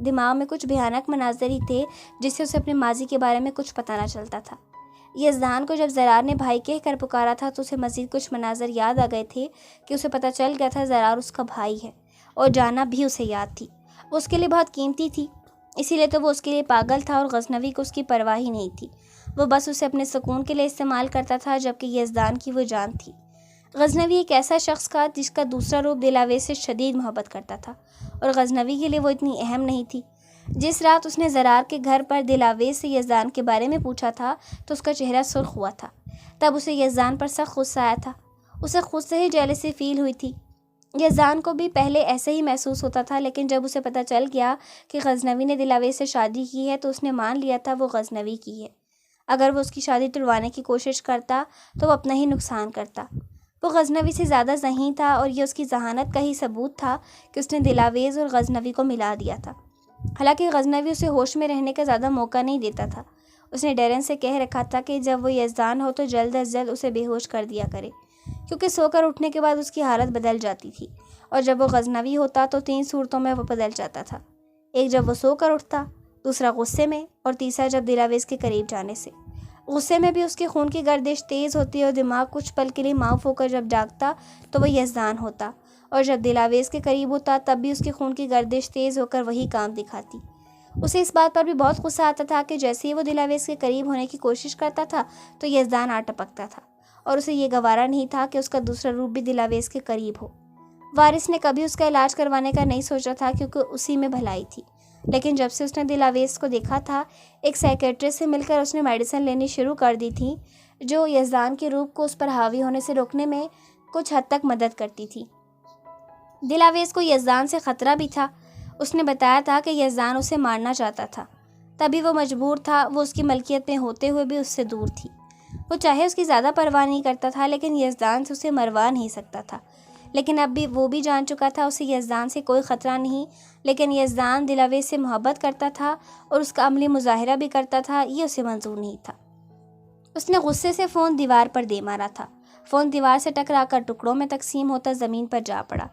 دماغ میں کچھ بھیانک مناظر ہی تھے جس سے اسے اپنے ماضی کے بارے میں کچھ پتہ نہ چلتا تھا۔ یزدان کو جب زرار نے بھائی کہہ کر پکارا تھا تو اسے مزید کچھ مناظر یاد آ گئے تھے کہ اسے پتہ چل گیا تھا زرار اس کا بھائی ہے، اور جانا بھی اسے یاد تھی۔ وہ اس کے لیے بہت قیمتی تھی، اسی لیے تو وہ اس کے لیے پاگل تھا، اور غزنوی کو اس کی پرواہ ہی نہیں تھی۔ وہ بس اسے اپنے سکون کے لیے استعمال کرتا تھا، جبکہ یزدان کی وہ جان تھی۔ غزنوی ایک ایسا شخص تھا جس کا دوسرا روپ دلاویز سے شدید محبت کرتا تھا، اور غزنوی کے لیے وہ اتنی اہم نہیں تھی۔ جس رات اس نے زرار کے گھر پر دلاویز سے یزدان کے بارے میں پوچھا تھا تو اس کا چہرہ سرخ ہوا تھا۔ تب اسے یزدان پر سخت غصہ آیا تھا، اسے خود سے ہی جیلسی فیل ہوئی تھی۔ یزدان کو بھی پہلے ایسے ہی محسوس ہوتا تھا، لیکن جب اسے پتہ چل گیا کہ غزنوی نے دلاویز سے شادی کی ہے تو اس نے مان لیا تھا وہ غزنوی کی ہے۔ اگر وہ اس کی شادی تڑوانے کی کوشش کرتا تو وہ اپنا ہی نقصان کرتا۔ وہ غزنوی سے زیادہ ذہین تھا، اور یہ اس کی ذہانت کا ہی ثبوت تھا کہ اس نے دلاویز اور غزنوی کو ملا دیا تھا۔ حالانکہ غزنوی اسے ہوش میں رہنے کا زیادہ موقع نہیں دیتا تھا۔ اس نے ڈیرن سے کہہ رکھا تھا کہ جب وہ یزدان ہو تو جلد از جلد اسے بے ہوش کر دیا کرے، کیونکہ سو کر اٹھنے کے بعد اس کی حالت بدل جاتی تھی، اور جب وہ غزنوی ہوتا تو 3 صورتوں میں وہ بدل جاتا تھا۔ ایک جب وہ سو کر اٹھتا، دوسرا غصے میں، اور تیسرا جب دلاویز کے قریب جانے سے۔ غصے میں بھی اس کے خون کی گردش تیز ہوتی اور دماغ کچھ پل کے لیے معاف ہو کر جب جاگتا تو وہ یزدان ہوتا، اور جب دلاویز کے قریب ہوتا تب بھی اس کے خون کی گردش تیز ہو کر وہی کام دکھاتی۔ اسے اس بات پر بھی بہت غصہ آتا تھا کہ جیسے ہی وہ دلاویز کے قریب ہونے کی کوشش کرتا تھا تو یزدان آ ٹپکتا تھا، اور اسے یہ گوارا نہیں تھا کہ اس کا دوسرا روپ بھی دلاویز کے قریب ہو۔ وارث نے کبھی اس کا علاج کروانے کا نہیں سوچا تھا، کیونکہ اسی میں بھلائی تھی، لیکن جب سے اس نے دلاویز کو دیکھا تھا، ایک سائیکیٹرسٹ سے مل کر اس نے میڈیسن لینی شروع کر دی تھی جو یزدان کے روپ کو اس پر حاوی ہونے سے روکنے میں کچھ حد تک مدد کرتی تھی۔ دلاویز کو یزدان سے خطرہ بھی تھا۔ اس نے بتایا تھا کہ یزدان اسے مارنا چاہتا تھا، تبھی وہ مجبور تھا، وہ اس کی ملکیت میں ہوتے ہوئے بھی اس سے دور تھی۔ وہ چاہے اس کی زیادہ پرواہ نہیں کرتا تھا، لیکن یزدان سے اسے مروا نہیں سکتا تھا۔ لیکن اب بھی وہ بھی جان چکا تھا اسے یزدان سے کوئی خطرہ نہیں، لیکن یزدان دلاویز سے محبت کرتا تھا اور اس کا عملی مظاہرہ بھی کرتا تھا، یہ اسے منظور نہیں تھا۔ اس نے غصے سے فون دیوار پر دے مارا تھا۔ فون دیوار سے ٹکرا کر ٹکڑوں میں تقسیم ہوتا زمین پر جا پڑا۔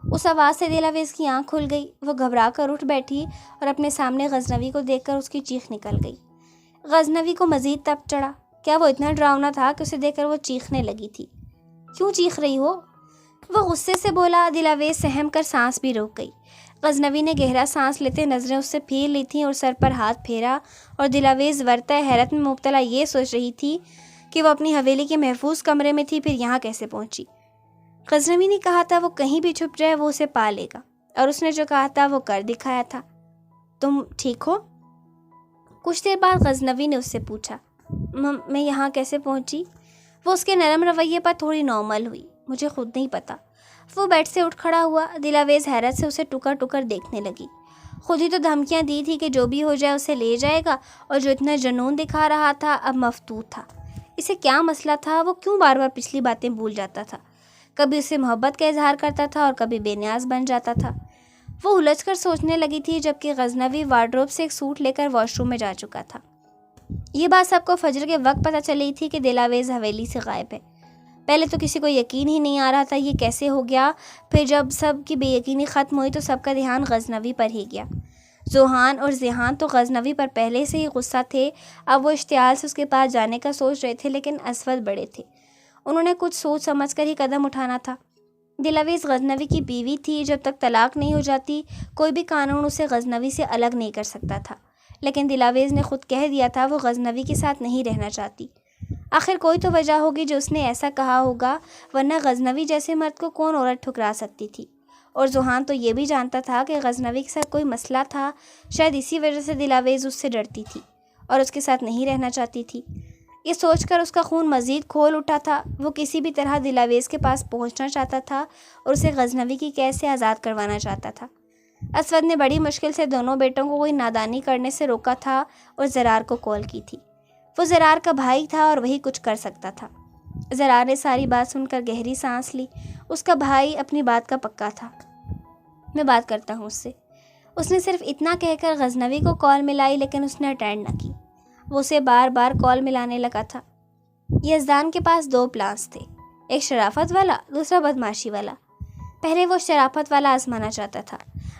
اس آواز سے دلاویز کی آنکھ کھل گئی، وہ گھبرا کر اٹھ بیٹھی اور اپنے سامنے غزنوی کو دیکھ کر اس کی چیخ نکل گئی۔ غزنوی کو مزید تپ چڑھا۔ کیا وہ اتنا ڈراؤنا تھا کہ اسے دیکھ کر وہ چیخنے لگی تھی؟ کیوں چیخ رہی ہو؟ وہ غصے سے بولا۔ دلاویز سہم کر سانس بھی روک گئی۔ غزنوی نے گہرا سانس لیتے نظریں اس سے پھیر لی تھیں اور سر پر ہاتھ پھیرا، اور دلاویز ورطۂ حیرت میں مبتلا یہ سوچ رہی تھی کہ وہ اپنی حویلی کے محفوظ کمرے میں تھی، پھر یہاں کیسے پہنچی؟ غزنوی نے کہا تھا وہ کہیں بھی چھپ جائے وہ اسے پا لے گا، اور اس نے جو کہا تھا وہ کر دکھایا تھا۔ تم ٹھیک ہو؟ کچھ دیر بعد غزنوی نے اس سے پوچھا، میں یہاں کیسے پہنچی؟ وہ اس کے نرم رویے پر تھوڑی نارمل ہوئی۔ مجھے خود نہیں پتا۔ وہ بیڈ سے اٹھ کھڑا ہوا۔ دلاویز حیرت سے اسے ٹکر ٹکر دیکھنے لگی۔ خود ہی تو دھمکیاں دی تھی کہ جو بھی ہو جائے اسے لے جائے گا، اور جو اتنا جنون دکھا رہا تھا اب مفتوح تھا۔ اسے کیا مسئلہ تھا؟ وہ کیوں بار بار پچھلی باتیں بھول جاتا تھا؟ کبھی اسے محبت کا اظہار کرتا تھا اور کبھی بے نیاز بن جاتا تھا۔ وہ الجھ کر سوچنے لگی تھی جبکہ غزنوی وارڈروب سے ایک سوٹ لے کر واش روم میں جا چکا تھا۔ یہ بات سب کو فجر کے وقت پتہ چلی تھی کہ دلاویز حویلی سے غائب ہے۔ پہلے تو کسی کو یقین ہی نہیں آ رہا تھا یہ کیسے ہو گیا، پھر جب سب کی بے یقینی ختم ہوئی تو سب کا دھیان غزنوی پر ہی گیا۔ ذوحان اور ذیحان تو غزنوی پر پہلے سے ہی غصہ تھے، اب وہ اشتعال سے اس کے پاس جانے کا سوچ رہے تھے، لیکن اسود بڑے تھے، انہوں نے کچھ سوچ سمجھ کر ہی قدم اٹھانا تھا۔ دلاویز غزنوی کی بیوی تھی، جب تک طلاق نہیں ہو جاتی کوئی بھی قانون اسے غزنوی سے الگ نہیں کر سکتا تھا، لیکن دلاویز نے خود کہہ دیا تھا وہ غزنوی کے ساتھ نہیں رہنا چاہتی۔ آخر کوئی تو وجہ ہوگی جو اس نے ایسا کہا ہوگا، ورنہ غزنوی جیسے مرد کو کون عورت ٹھکرا سکتی تھی؟ اور ذوحان تو یہ بھی جانتا تھا کہ غزنوی کے ساتھ کوئی مسئلہ تھا، شاید اسی وجہ سے دلاویز اس سے ڈرتی تھی اور اس کے ساتھ نہیں رہنا چاہتی تھی۔ یہ سوچ کر اس کا خون مزید کھول اٹھا تھا۔ وہ کسی بھی طرح دلاویز کے پاس پہنچنا چاہتا تھا اور اسے غزنوی کی قید سے آزاد کروانا چاہتا تھا۔ اسود نے بڑی مشکل سے دونوں بیٹوں کو کوئی نادانی کرنے سے روکا تھا اور زرار کو کال کی تھی۔ وہ زرار کا بھائی تھا اور وہی کچھ کر سکتا تھا۔ زرار نے ساری بات سن کر گہری سانس لی۔ اس کا بھائی اپنی بات کا پکا تھا۔ میں بات کرتا ہوں اس سے۔ اس نے صرف اتنا کہہ کر غزنوی کو کال ملائی، لیکن اس نے اٹینڈ نہ کی۔ وہ اسے بار بار کال ملانے لگا تھا۔ یزدان کے پاس 2 پلانس تھے، ایک شرافت والا، دوسرا بدماشی والا۔ پہلے وہ شرافت والا آزمانا چاہتا تھا۔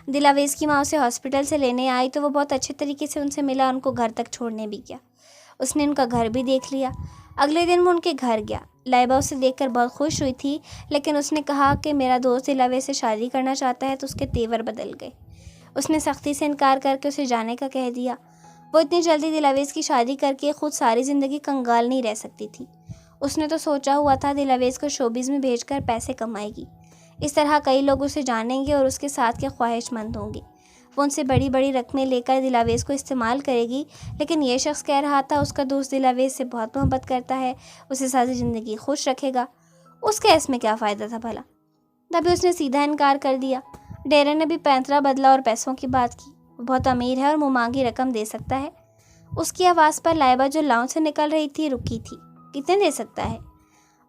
دلاویز کی ماں اسے ہاسپٹل سے لینے آئی تو وہ بہت اچھے طریقے سے ان سے ملا، ان کو گھر تک چھوڑنے بھی گیا۔ اس نے ان کا گھر بھی دیکھ لیا۔ اگلے دن وہ ان کے گھر گیا۔ لائبہ اسے دیکھ کر بہت خوش ہوئی تھی، لیکن اس نے کہا کہ میرا دوست دلاویز سے شادی کرنا چاہتا ہے تو اس کے تیور بدل گئے۔ اس نے سختی سے انکار کر کے اسے جانے کا کہہ دیا۔ وہ اتنی جلدی دلاویز کی شادی کر کے خود ساری زندگی کنگال نہیں رہ سکتی تھی۔ اس نے تو سوچا ہوا تھا دلاویز کو شوبز میں بھیج کر پیسے کمائے گی، اس طرح کئی لوگ اسے جانیں گے اور اس کے ساتھ کے خواہش مند ہوں گے۔ وہ ان سے بڑی بڑی رقمیں لے کر دلاویز کو استعمال کرے گی، لیکن یہ شخص کہہ رہا تھا اس کا دوست دلاویز سے بہت محبت کرتا ہے، اسے ساری زندگی خوش رکھے گا۔ اس کے اس میں کیا فائدہ تھا بھلا؟ تبھی اس نے سیدھا انکار کر دیا۔ ڈیرن نے بھی پینترا بدلا اور پیسوں کی بات کی۔ وہ بہت امیر ہے اور منہ مانگی رقم دے سکتا ہے۔ اس کی آواز پر لائبہ جو لاؤن سے نکل رہی تھی رکی تھی۔ کتنے دے سکتا ہے؟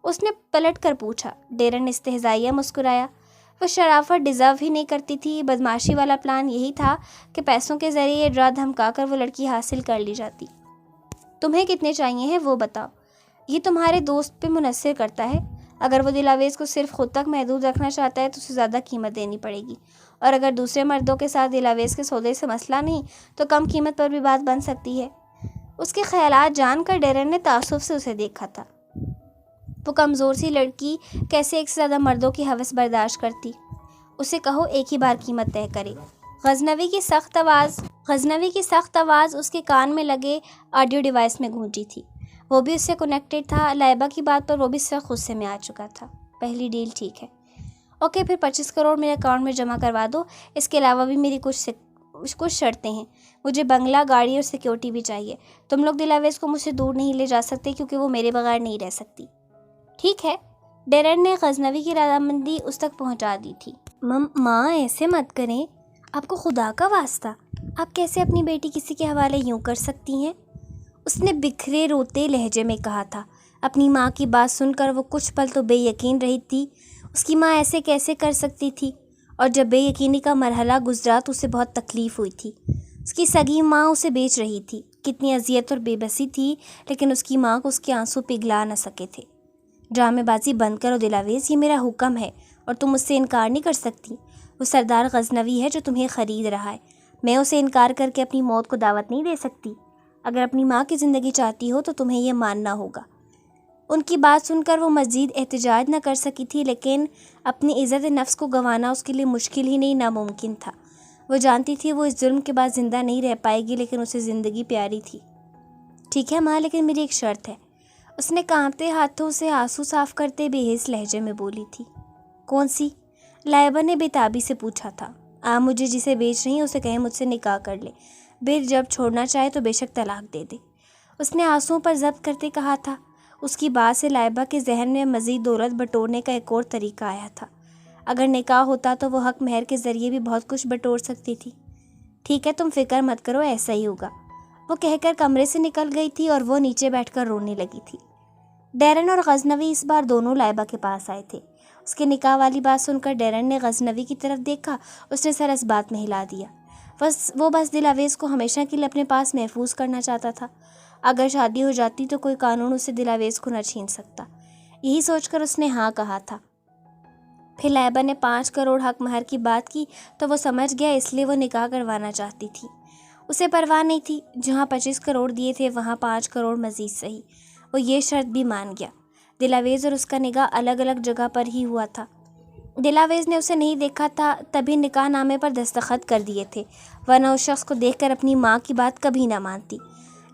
اس نے پلٹ کر پوچھا۔ ڈیرن نے استہزائیہ مسکرایا۔ وہ شرافت ڈیزرو ہی نہیں کرتی تھی۔ بدمعاشی والا پلان یہی تھا کہ پیسوں کے ذریعے ڈرا دھمکا کر وہ لڑکی حاصل کر لی جاتی۔ تمہیں کتنے چاہیے ہیں وہ بتاؤ۔ یہ تمہارے دوست پہ منحصر کرتا ہے۔ اگر وہ دلاویز کو صرف خود تک محدود رکھنا چاہتا ہے تو اسے زیادہ قیمت دینی پڑے گی، اور اگر دوسرے مردوں کے ساتھ دلاویز کے سودے سے مسئلہ نہیں تو کم قیمت پر بھی بات بن سکتی ہے۔ اس کے خیالات جان کر ڈیرن نے تعصب سے اسے دیکھا تھا۔ وہ کمزور سی لڑکی کیسے ایک سے زیادہ مردوں کی ہوس برداشت کرتی؟ اسے کہو ایک ہی بار قیمت طے کرے۔ غزنوی کی سخت آواز اس کے کان میں لگے آڈیو ڈیوائس میں گونجی تھی۔ وہ بھی اس سے کنیکٹڈ تھا۔ لائبہ کی بات پر وہ بھی سخت غصے میں آ چکا تھا۔ پہلی ڈیل ٹھیک ہے۔ اوکے، پھر 25 کروڑ میرے اکاؤنٹ میں جمع کروا دو۔ اس کے علاوہ بھی میری کچھ شرطیں ہیں۔ مجھے بنگلہ، گاڑی اور سیکیورٹی بھی چاہیے۔ تم لوگ دلاویز کو مجھ سے دور نہیں لے جا سکتے کیونکہ وہ میرے بغیر نہیں رہ سکتی۔ ٹھیک ہے۔ ڈیرن نے غزنوی کی رضامندی اس تک پہنچا دی تھی۔ ماں ایسے مت کریں، آپ کو خدا کا واسطہ، آپ کیسے اپنی بیٹی کسی کے حوالے یوں کر سکتی ہیں؟ اس نے بکھرے روتے لہجے میں کہا تھا۔ اپنی ماں کی بات سن کر وہ کچھ پل تو بے یقین رہی تھی۔ اس کی ماں ایسے کیسے کر سکتی تھی؟ اور جب بے یقینی کا مرحلہ گزرا تو اسے بہت تکلیف ہوئی تھی۔ اس کی سگی ماں اسے بیچ رہی تھی۔ کتنی اذیت اور بے بسی تھی، لیکن اس کی ماں کو اس کے آنسو پگھلا نہ سکے تھے۔ ڈرامے بازی بند کرو دلاویز، یہ میرا حکم ہے اور تم اس سے انکار نہیں کر سکتی۔ وہ سردار غزنوی ہے جو تمہیں خرید رہا ہے۔ میں اسے انکار کر کے اپنی موت کو دعوت نہیں دے سکتی۔ اگر اپنی ماں کی زندگی چاہتی ہو تو تمہیں یہ ماننا ہوگا۔ ان کی بات سن کر وہ مزید احتجاج نہ کر سکی تھی، لیکن اپنی عزت نفس کو گنوانا اس کے لیے مشکل ہی نہیں ناممکن تھا۔ وہ جانتی تھی وہ اس ظلم کے بعد زندہ نہیں رہ پائے گی، لیکن اسے زندگی پیاری تھی۔ ٹھیک ہے ماں، لیکن میری ایک شرط ہے، اس نے کانپتے ہاتھوں سے آنسو صاف کرتے بے حس لہجے میں بولی تھی۔ کون سی؟ لائبہ نے بےتابی سے پوچھا تھا۔ آپ مجھے جسے بیچ رہی ہیں اسے کہیں مجھ سے نکاح کر لے، پھر جب چھوڑنا چاہے تو بے شک طلاق دے دے۔ اس نے آنسوؤں پر ضبط کرتے کہا تھا۔ اس کی بات سے لائبہ کے ذہن میں مزید دولت بٹورنے کا ایک اور طریقہ آیا تھا۔ اگر نکاح ہوتا تو وہ حق مہر کے ذریعے بھی بہت کچھ بٹور سکتی تھی۔ ٹھیک ہے، تم فکر مت کرو، ایسا ہی ہوگا، وہ کہہ کر کمرے سے نکل گئی تھی اور وہ نیچے بیٹھ کر رونے لگی تھی۔ ڈیرن اور غزنوی اس بار دونوں لائبہ کے پاس آئے تھے۔ اس کے نکاح والی بات سن کر ڈیرن نے غزنوی کی طرف دیکھا۔ اس نے سر اس بات میں ہلا دیا۔ وہ بس دلاویز کو ہمیشہ کے لیے اپنے پاس محفوظ کرنا چاہتا تھا۔ اگر شادی ہو جاتی تو کوئی قانون اسے دلاویز کو نہ چھین سکتا، یہی سوچ کر اس نے ہاں کہا تھا۔ پھر لائبہ نے 5 کروڑ حق مہر کی بات کی تو وہ سمجھ گیا، اس لیے وہ نکاح کروانا چاہتی تھی۔ اسے پرواہ نہیں تھی، جہاں 25 کروڑ دیے تھے وہاں 5 کروڑ مزید صحیح۔ وہ یہ شرط بھی مان گیا۔ دلاویز اور اس کا نکاح الگ الگ جگہ پر ہی ہوا تھا۔ دلاویز نے اسے نہیں دیکھا تھا، تبھی نکاح نامے پر دستخط کر دیے تھے، ورنہ اس شخص کو دیکھ کر اپنی ماں کی بات کبھی نہ مانتی۔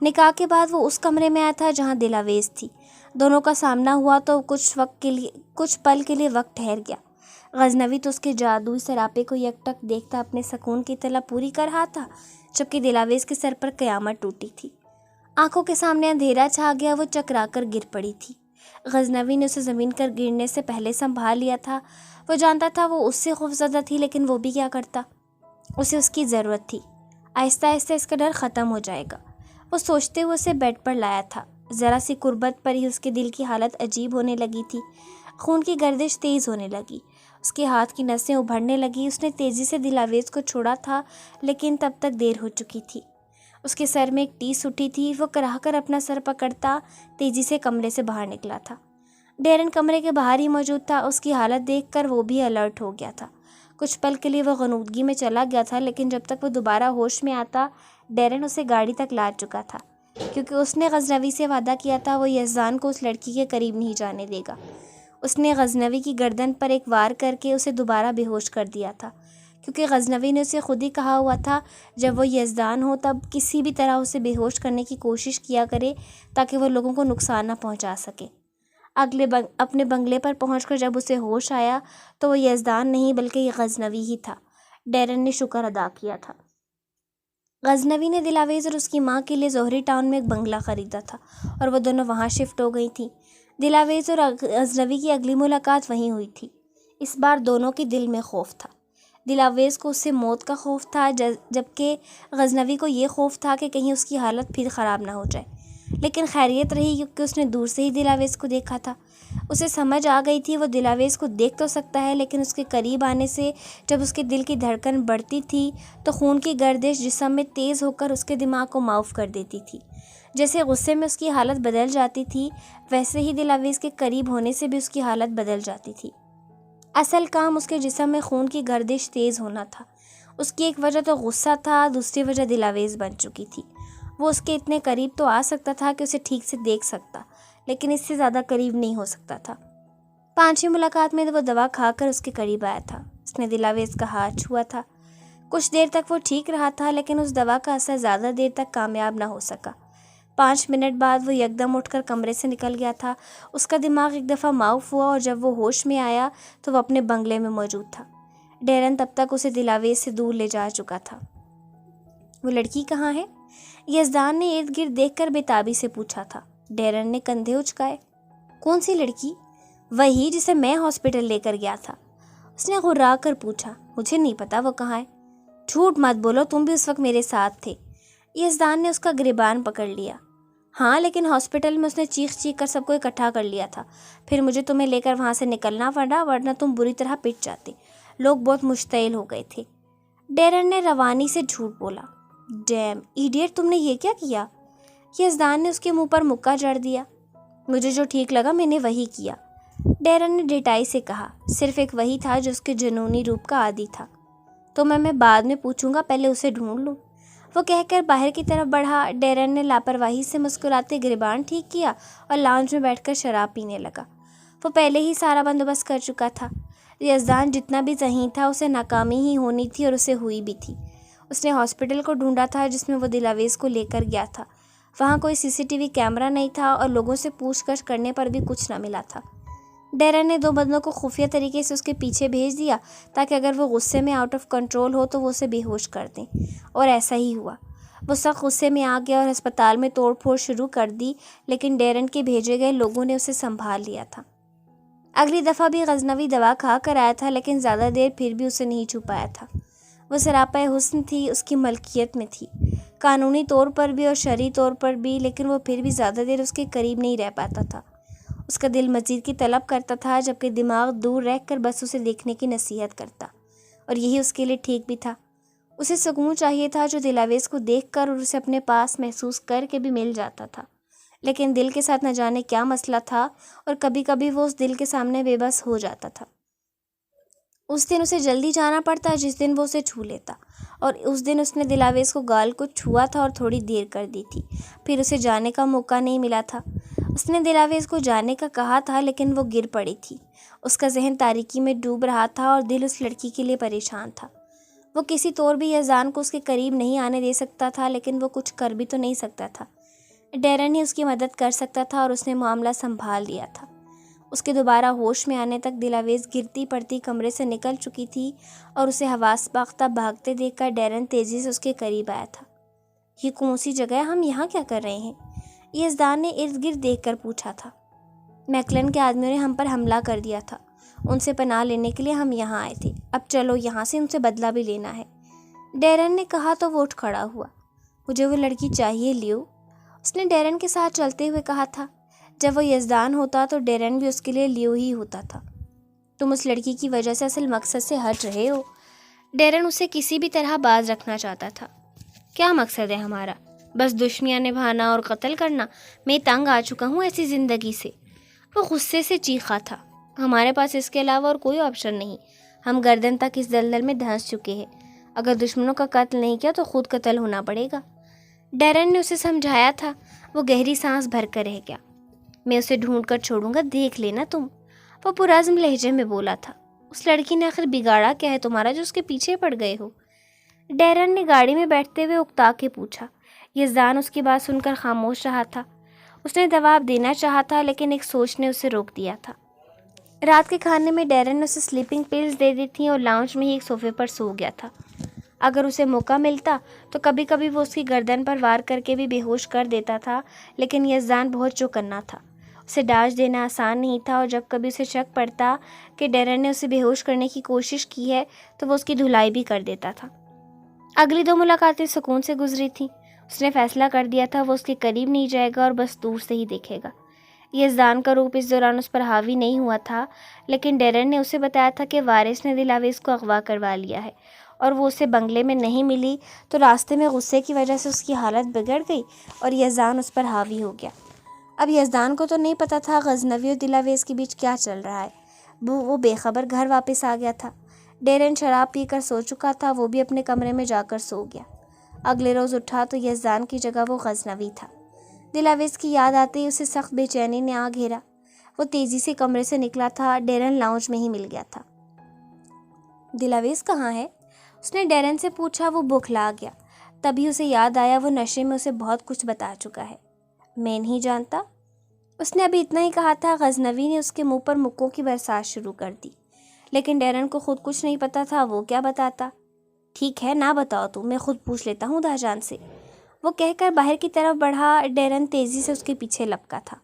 نکاح کے بعد وہ اس کمرے میں آیا تھا جہاں دلاویز تھی۔ دونوں کا سامنا ہوا تو کچھ پل کے لیے وقت ٹھہر گیا۔ غزنوی تو اس کے جادوئی سراپے کو یک ٹک دیکھتا اپنے سکون کی طلب پوری کر رہا تھا، جبکہ دلاویز کے سر پر قیامت ٹوٹی تھی۔ آنکھوں کے سامنے اندھیرا چھا گیا، وہ چکرا کر گر پڑی تھی۔ غزنوی نے اسے زمین پر گرنے سے پہلے سنبھال لیا تھا۔ وہ جانتا تھا وہ اس سے خوفزدہ تھی، لیکن وہ بھی کیا کرتا، اسے اس کی ضرورت تھی۔ آہستہ آہستہ اس کا ڈر ختم ہو جائے گا، وہ سوچتے ہوئے اسے بیڈ پر لایا تھا۔ ذرا سی قربت پر ہی اس کے دل کی حالت عجیب ہونے لگی تھی۔ خون کی گردش تیز ہونے لگی، اس کے ہاتھ کی نسیں ابھرنے لگی۔ اس نے تیزی سے دلاویز کو چھوڑا تھا، لیکن تب تک دیر ہو چکی تھی۔ اس کے سر میں ایک ٹیس اٹھی تھی، وہ کراہ کر اپنا سر پکڑتا تیزی سے کمرے سے باہر نکلا تھا۔ ڈیرن کمرے کے باہر ہی موجود تھا۔ اس کی حالت دیکھ کر وہ بھی الرٹ ہو گیا تھا۔ کچھ پل کے لیے وہ غنودگی میں چلا گیا تھا، لیکن جب تک وہ دوبارہ ہوش میں آتا ڈیرن اسے گاڑی تک لا چکا تھا۔ کیونکہ اس نے غزنوی سے وعدہ کیا تھا وہ یزدان کو اس لڑکی کے قریب نہیں جانے دے گا۔ اس نے غزنوی کی گردن پر ایک وار کر کے اسے دوبارہ بے ہوش کر دیا تھا، کیونکہ غزنوی نے اسے خود ہی کہا ہوا تھا جب وہ یزدان ہو تب کسی بھی طرح اسے بے ہوش کرنے کی کوشش کیا کرے تاکہ وہ لوگوں کو نقصان نہ پہنچا سکے۔ اپنے بنگلے پر پہنچ کر جب اسے ہوش آیا تو وہ یزدان نہیں بلکہ یہ غزنوی ہی تھا۔ ڈیرن نے شکر ادا کیا تھا۔ غزنوی نے دلاویز اور اس کی ماں کے لیے زہری ٹاؤن میں ایک بنگلہ خریدا تھا اور وہ دونوں وہاں شفٹ ہو گئی تھیں۔ دلاویز اور غزنوی کی اگلی ملاقات وہیں ہوئی تھی۔ اس بار دونوں کے دل میں خوف تھا۔ دلاویز کو اس سے موت کا خوف تھا، جبکہ غزنوی کو یہ خوف تھا کہ کہیں اس کی حالت پھر خراب نہ ہو جائے۔ لیکن خیریت رہی کیونکہ اس نے دور سے ہی دلاویز کو دیکھا تھا۔ اسے سمجھ آ گئی تھی وہ دلاویز کو دیکھ تو سکتا ہے، لیکن اس کے قریب آنے سے جب اس کے دل کی دھڑکن بڑھتی تھی تو خون کی گردش جسم میں تیز ہو کر اس کے دماغ کو معاف کر دیتی تھی۔ جیسے غصے میں اس کی حالت بدل جاتی تھی، ویسے ہی دلاویز کے قریب ہونے سے بھی اس کی حالت بدل جاتی تھی۔ اصل کام اس کے جسم میں خون کی گردش تیز ہونا تھا۔ اس کی ایک وجہ تو غصہ تھا، دوسری وجہ دلاویز بن چکی تھی۔ وہ اس کے اتنے قریب تو آ سکتا تھا کہ اسے ٹھیک سے دیکھ سکتا، لیکن اس سے زیادہ قریب نہیں ہو سکتا تھا۔ 5ویں ملاقات میں وہ دوا کھا کر اس کے قریب آیا تھا۔ اس نے دلاویز کا ہاتھ چھوا تھا۔ کچھ دیر تک وہ ٹھیک رہا تھا، لیکن اس دوا کا اثر زیادہ دیر تک کامیاب نہ ہو سکا۔ 5 منٹ بعد وہ یکدم اٹھ کر کمرے سے نکل گیا تھا۔ اس کا دماغ ایک دفعہ معاف ہوا اور جب وہ ہوش میں آیا تو وہ اپنے بنگلے میں موجود تھا۔ ڈیرن تب تک اسے دلاویز سے دور لے جا چکا تھا۔ وہ لڑکی کہاں ہے؟ یزدان نے ارد گرد دیکھ کر بےتابی سے پوچھا تھا۔ ڈیرن نے کندھے اچکائے۔ کون سی لڑکی؟ وہی جسے میں ہاسپٹل لے کر گیا تھا۔ اس نے غرا کر پوچھا۔ مجھے نہیں پتا وہ کہاں ہے۔ جھوٹ مت بولو، تم بھی اس وقت میرے ساتھ تھے۔ یزدان نے اس کا گریبان پکڑ لیا۔ ہاں، لیکن ہاسپٹل میں اس نے چیخ کر سب کو اکٹھا کر لیا تھا، پھر مجھے تمہیں لے کر وہاں سے نکلنا پڑا، ورنہ تم بری طرح پٹ جاتے۔ لوگ بہت مشتعل ہو گئے تھے۔ ڈیرن نے روانی سے جھوٹ بولا۔ ڈیم ایڈیٹ، تم نے یہ کیا کیا؟ یزدان نے اس کے منہ پر مکہ جڑ دیا۔ مجھے جو ٹھیک لگا میں نے وہی کیا، ڈیرن نے ڈیٹائی سے کہا۔ صرف ایک وہی تھا جو اس کے جنونی روپ کا عادی تھا۔ تو میں بعد میں پوچھوں گا، پہلے اسے ڈھونڈ لوں۔ وہ کہہ کر باہر کی طرف بڑھا۔ ڈیرن نے لاپرواہی سے مسکراتے گریبان ٹھیک کیا اور لاؤنج میں بیٹھ کر شراب پینے لگا۔ وہ پہلے ہی سارا بندوبست کر چکا تھا۔ یزدان جتنا بھی ذہین تھا اسے ناکامی ہی ہونی تھی اور اسے ہوئی بھی تھی۔ اس نے ہاسپٹل کو ڈھونڈا تھا جس میں وہ دلاویز کو لے کر گیا تھا۔ وہاں کوئی CCTV کیمرہ نہیں تھا اور لوگوں سے پوچھ گچھ کرنے پر بھی کچھ نہ ملا تھا۔ ڈیرن نے 2 بندوں کو خفیہ طریقے سے اس کے پیچھے بھیج دیا تاکہ اگر وہ غصے میں آؤٹ آف کنٹرول ہو تو وہ اسے بے ہوش کر دیں، اور ایسا ہی ہوا۔ وہ سخت غصے میں آ گیا اور ہسپتال میں توڑ پھوڑ شروع کر دی، لیکن ڈیرن کے بھیجے گئے لوگوں نے اسے سنبھال لیا تھا۔ اگلی دفعہ بھی غزنوی دوا کھا کر آیا تھا، لیکن زیادہ دیر پھر بھی اسے نہیں چھو پایا تھا۔ وہ سراپا حسن تھی، اس کی ملکیت میں تھی، قانونی طور پر بھی اور شرعی طور پر بھی، لیکن وہ پھر بھی زیادہ دیر اس کے قریب نہیں رہ پاتا تھا۔ اس کا دل مزید کی طلب کرتا تھا، جبکہ دماغ دور رہ کر بس اسے دیکھنے کی نصیحت کرتا، اور یہی اس کے لیے ٹھیک بھی تھا۔ اسے سکون چاہیے تھا جو دلاویز کو دیکھ کر اور اسے اپنے پاس محسوس کر کے بھی مل جاتا تھا، لیکن دل کے ساتھ نہ جانے کیا مسئلہ تھا، اور کبھی کبھی وہ اس دل کے سامنے بے بس ہو جاتا تھا۔ اس دن اسے جلدی جانا پڑتا جس دن وہ اسے چھو لیتا، اور اس دن اس نے دلاویز کو گال کو چھوا تھا اور تھوڑی دیر کر دی تھی، پھر اسے جانے کا موقع نہیں ملا تھا۔ اس نے دلاویز کو جانے کا کہا تھا، لیکن وہ گر پڑی تھی۔ اس کا ذہن تاریکی میں ڈوب رہا تھا اور دل اس لڑکی کے لیے پریشان تھا۔ وہ کسی طور بھی یزدان کو اس کے قریب نہیں آنے دے سکتا تھا، لیکن وہ کچھ کر بھی تو نہیں سکتا تھا۔ ڈیرن ہی اس کی مدد کر سکتا تھا اور اس نے معاملہ سنبھال لیا تھا۔ اس کے دوبارہ ہوش میں آنے تک دلاویز گرتی پڑتی کمرے سے نکل چکی تھی، اور اسے حواس باختہ بھاگتے دیکھ کر ڈیرن تیزی سے اس کے قریب آیا تھا۔ یہ کون سی جگہ ہے؟ ہم یہاں کیا کر رہے ہیں؟ یزدان نے ارد گرد دیکھ کر پوچھا تھا۔ میکلن کے آدمیوں نے ہم پر حملہ کر دیا تھا، ان سے پناہ لینے کے لیے ہم یہاں آئے تھے۔ اب چلو یہاں سے، ان سے بدلہ بھی لینا ہے، ڈیرن نے کہا تو وہ اٹھ کھڑا ہوا۔ مجھے وہ لڑکی چاہیے لیو، اس نے ڈیرن کے ساتھ چلتے ہوئے کہا تھا۔ جب وہ یزدان ہوتا تو ڈیرن بھی اس کے لیے لیو ہی ہوتا تھا۔ تم اس لڑکی کی وجہ سے اصل مقصد سے ہٹ رہے ہو۔ ڈیرن اسے کسی بھی طرح باز رکھنا چاہتا تھا۔ کیا مقصد ہے ہمارا؟ بس دشمنیاں نبھانا اور قتل کرنا؟ میں تنگ آ چکا ہوں ایسی زندگی سے۔ وہ غصے سے چیخا تھا۔ ہمارے پاس اس کے علاوہ اور کوئی آپشن نہیں، ہم گردن تک اس دلدل میں دھنس چکے ہیں۔ اگر دشمنوں کا قتل نہیں کیا تو خود قتل ہونا پڑے گا۔ ڈیرن نے اسے سمجھایا تھا۔ وہ گہری سانس بھر کر رہ گیا۔ میں اسے ڈھونڈ کر چھوڑوں گا، دیکھ لینا تم، وہ پرعزم لہجے میں بولا تھا۔ اس لڑکی نے آخر بگاڑا کیا ہے تمہارا جو اس کے پیچھے پڑ گئے ہو؟ ڈیرن نے گاڑی میں بیٹھتے ہوئے اکتا کے پوچھا۔ یزدان اس کی بات سن کر خاموش رہا تھا۔ اس نے جواب دینا چاہا تھا لیکن ایک سوچ نے اسے روک دیا تھا۔ رات کے کھانے میں ڈیرن نے اسے سلیپنگ پلز دے دی تھیں اور لاؤنج میں ہی ایک صوفے پر سو گیا تھا۔ اگر اسے موقع ملتا تو کبھی کبھی وہ اس کی گردن پر وار کر کے بھی بے ہوش کر دیتا تھا، لیکن یزدان بہت چوکنا تھا۔ اسے ڈانٹ دینا آسان نہیں تھا، اور جب کبھی اسے شک پڑتا کہ ڈیرن نے اسے بے ہوش کرنے کی کوشش کی ہے تو وہ اس کی دھلائی بھی کر دیتا تھا۔ اگلی 2 ملاقاتیں سکون سے گزری تھیں۔ اس نے فیصلہ کر دیا تھا وہ اس کے قریب نہیں جائے گا اور بس دور سے ہی دیکھے گا۔ یزدان کا روپ اس دوران اس پر حاوی نہیں ہوا تھا، لیکن ڈیرن نے اسے بتایا تھا کہ وارث نے دلاویز کو اغوا کروا لیا ہے اور وہ اسے بنگلے میں نہیں ملی تو راستے میں غصے کی وجہ سے اس کی حالت بگڑ گئی اور یزدان اس پر حاوی ہو گیا۔ اب یزدان کو تو نہیں پتہ تھا غزنوی اور دلاویز کے بیچ کیا چل رہا ہے۔ وہ بے خبر گھر واپس آ گیا تھا۔ ڈیرن شراب پی کر سو چکا تھا، وہ بھی اپنے کمرے میں جا کر سو گیا۔ اگلے روز اٹھا تو یزدان کی جگہ وہ غزنوی تھا۔ دلاویز کی یاد آتے ہی اسے سخت بے چینی نے آ گھیرا۔ وہ تیزی سے کمرے سے نکلا تھا، ڈیرن لاؤنج میں ہی مل گیا تھا۔ دلاویز کہاں ہے؟ اس نے ڈیرن سے پوچھا۔ وہ بوکھلا گیا۔ تبھی اسے یاد آیا وہ نشے میں اسے بہت کچھ بتا چکا ہے۔ میں نہیں جانتا، اس نے ابھی اتنا ہی کہا تھا۔ غزنوی نے اس کے منہ پر مکوں کی برسات شروع کر دی، لیکن ڈیرن کو خود کچھ نہیں پتا تھا، وہ کیا بتاتا۔ ٹھیک ہے نہ بتاؤ تم، میں خود پوچھ لیتا ہوں داجان سے، وہ کہہ کر باہر کی طرف بڑھا۔ ڈیرن تیزی سے اس کے پیچھے لپکا تھا۔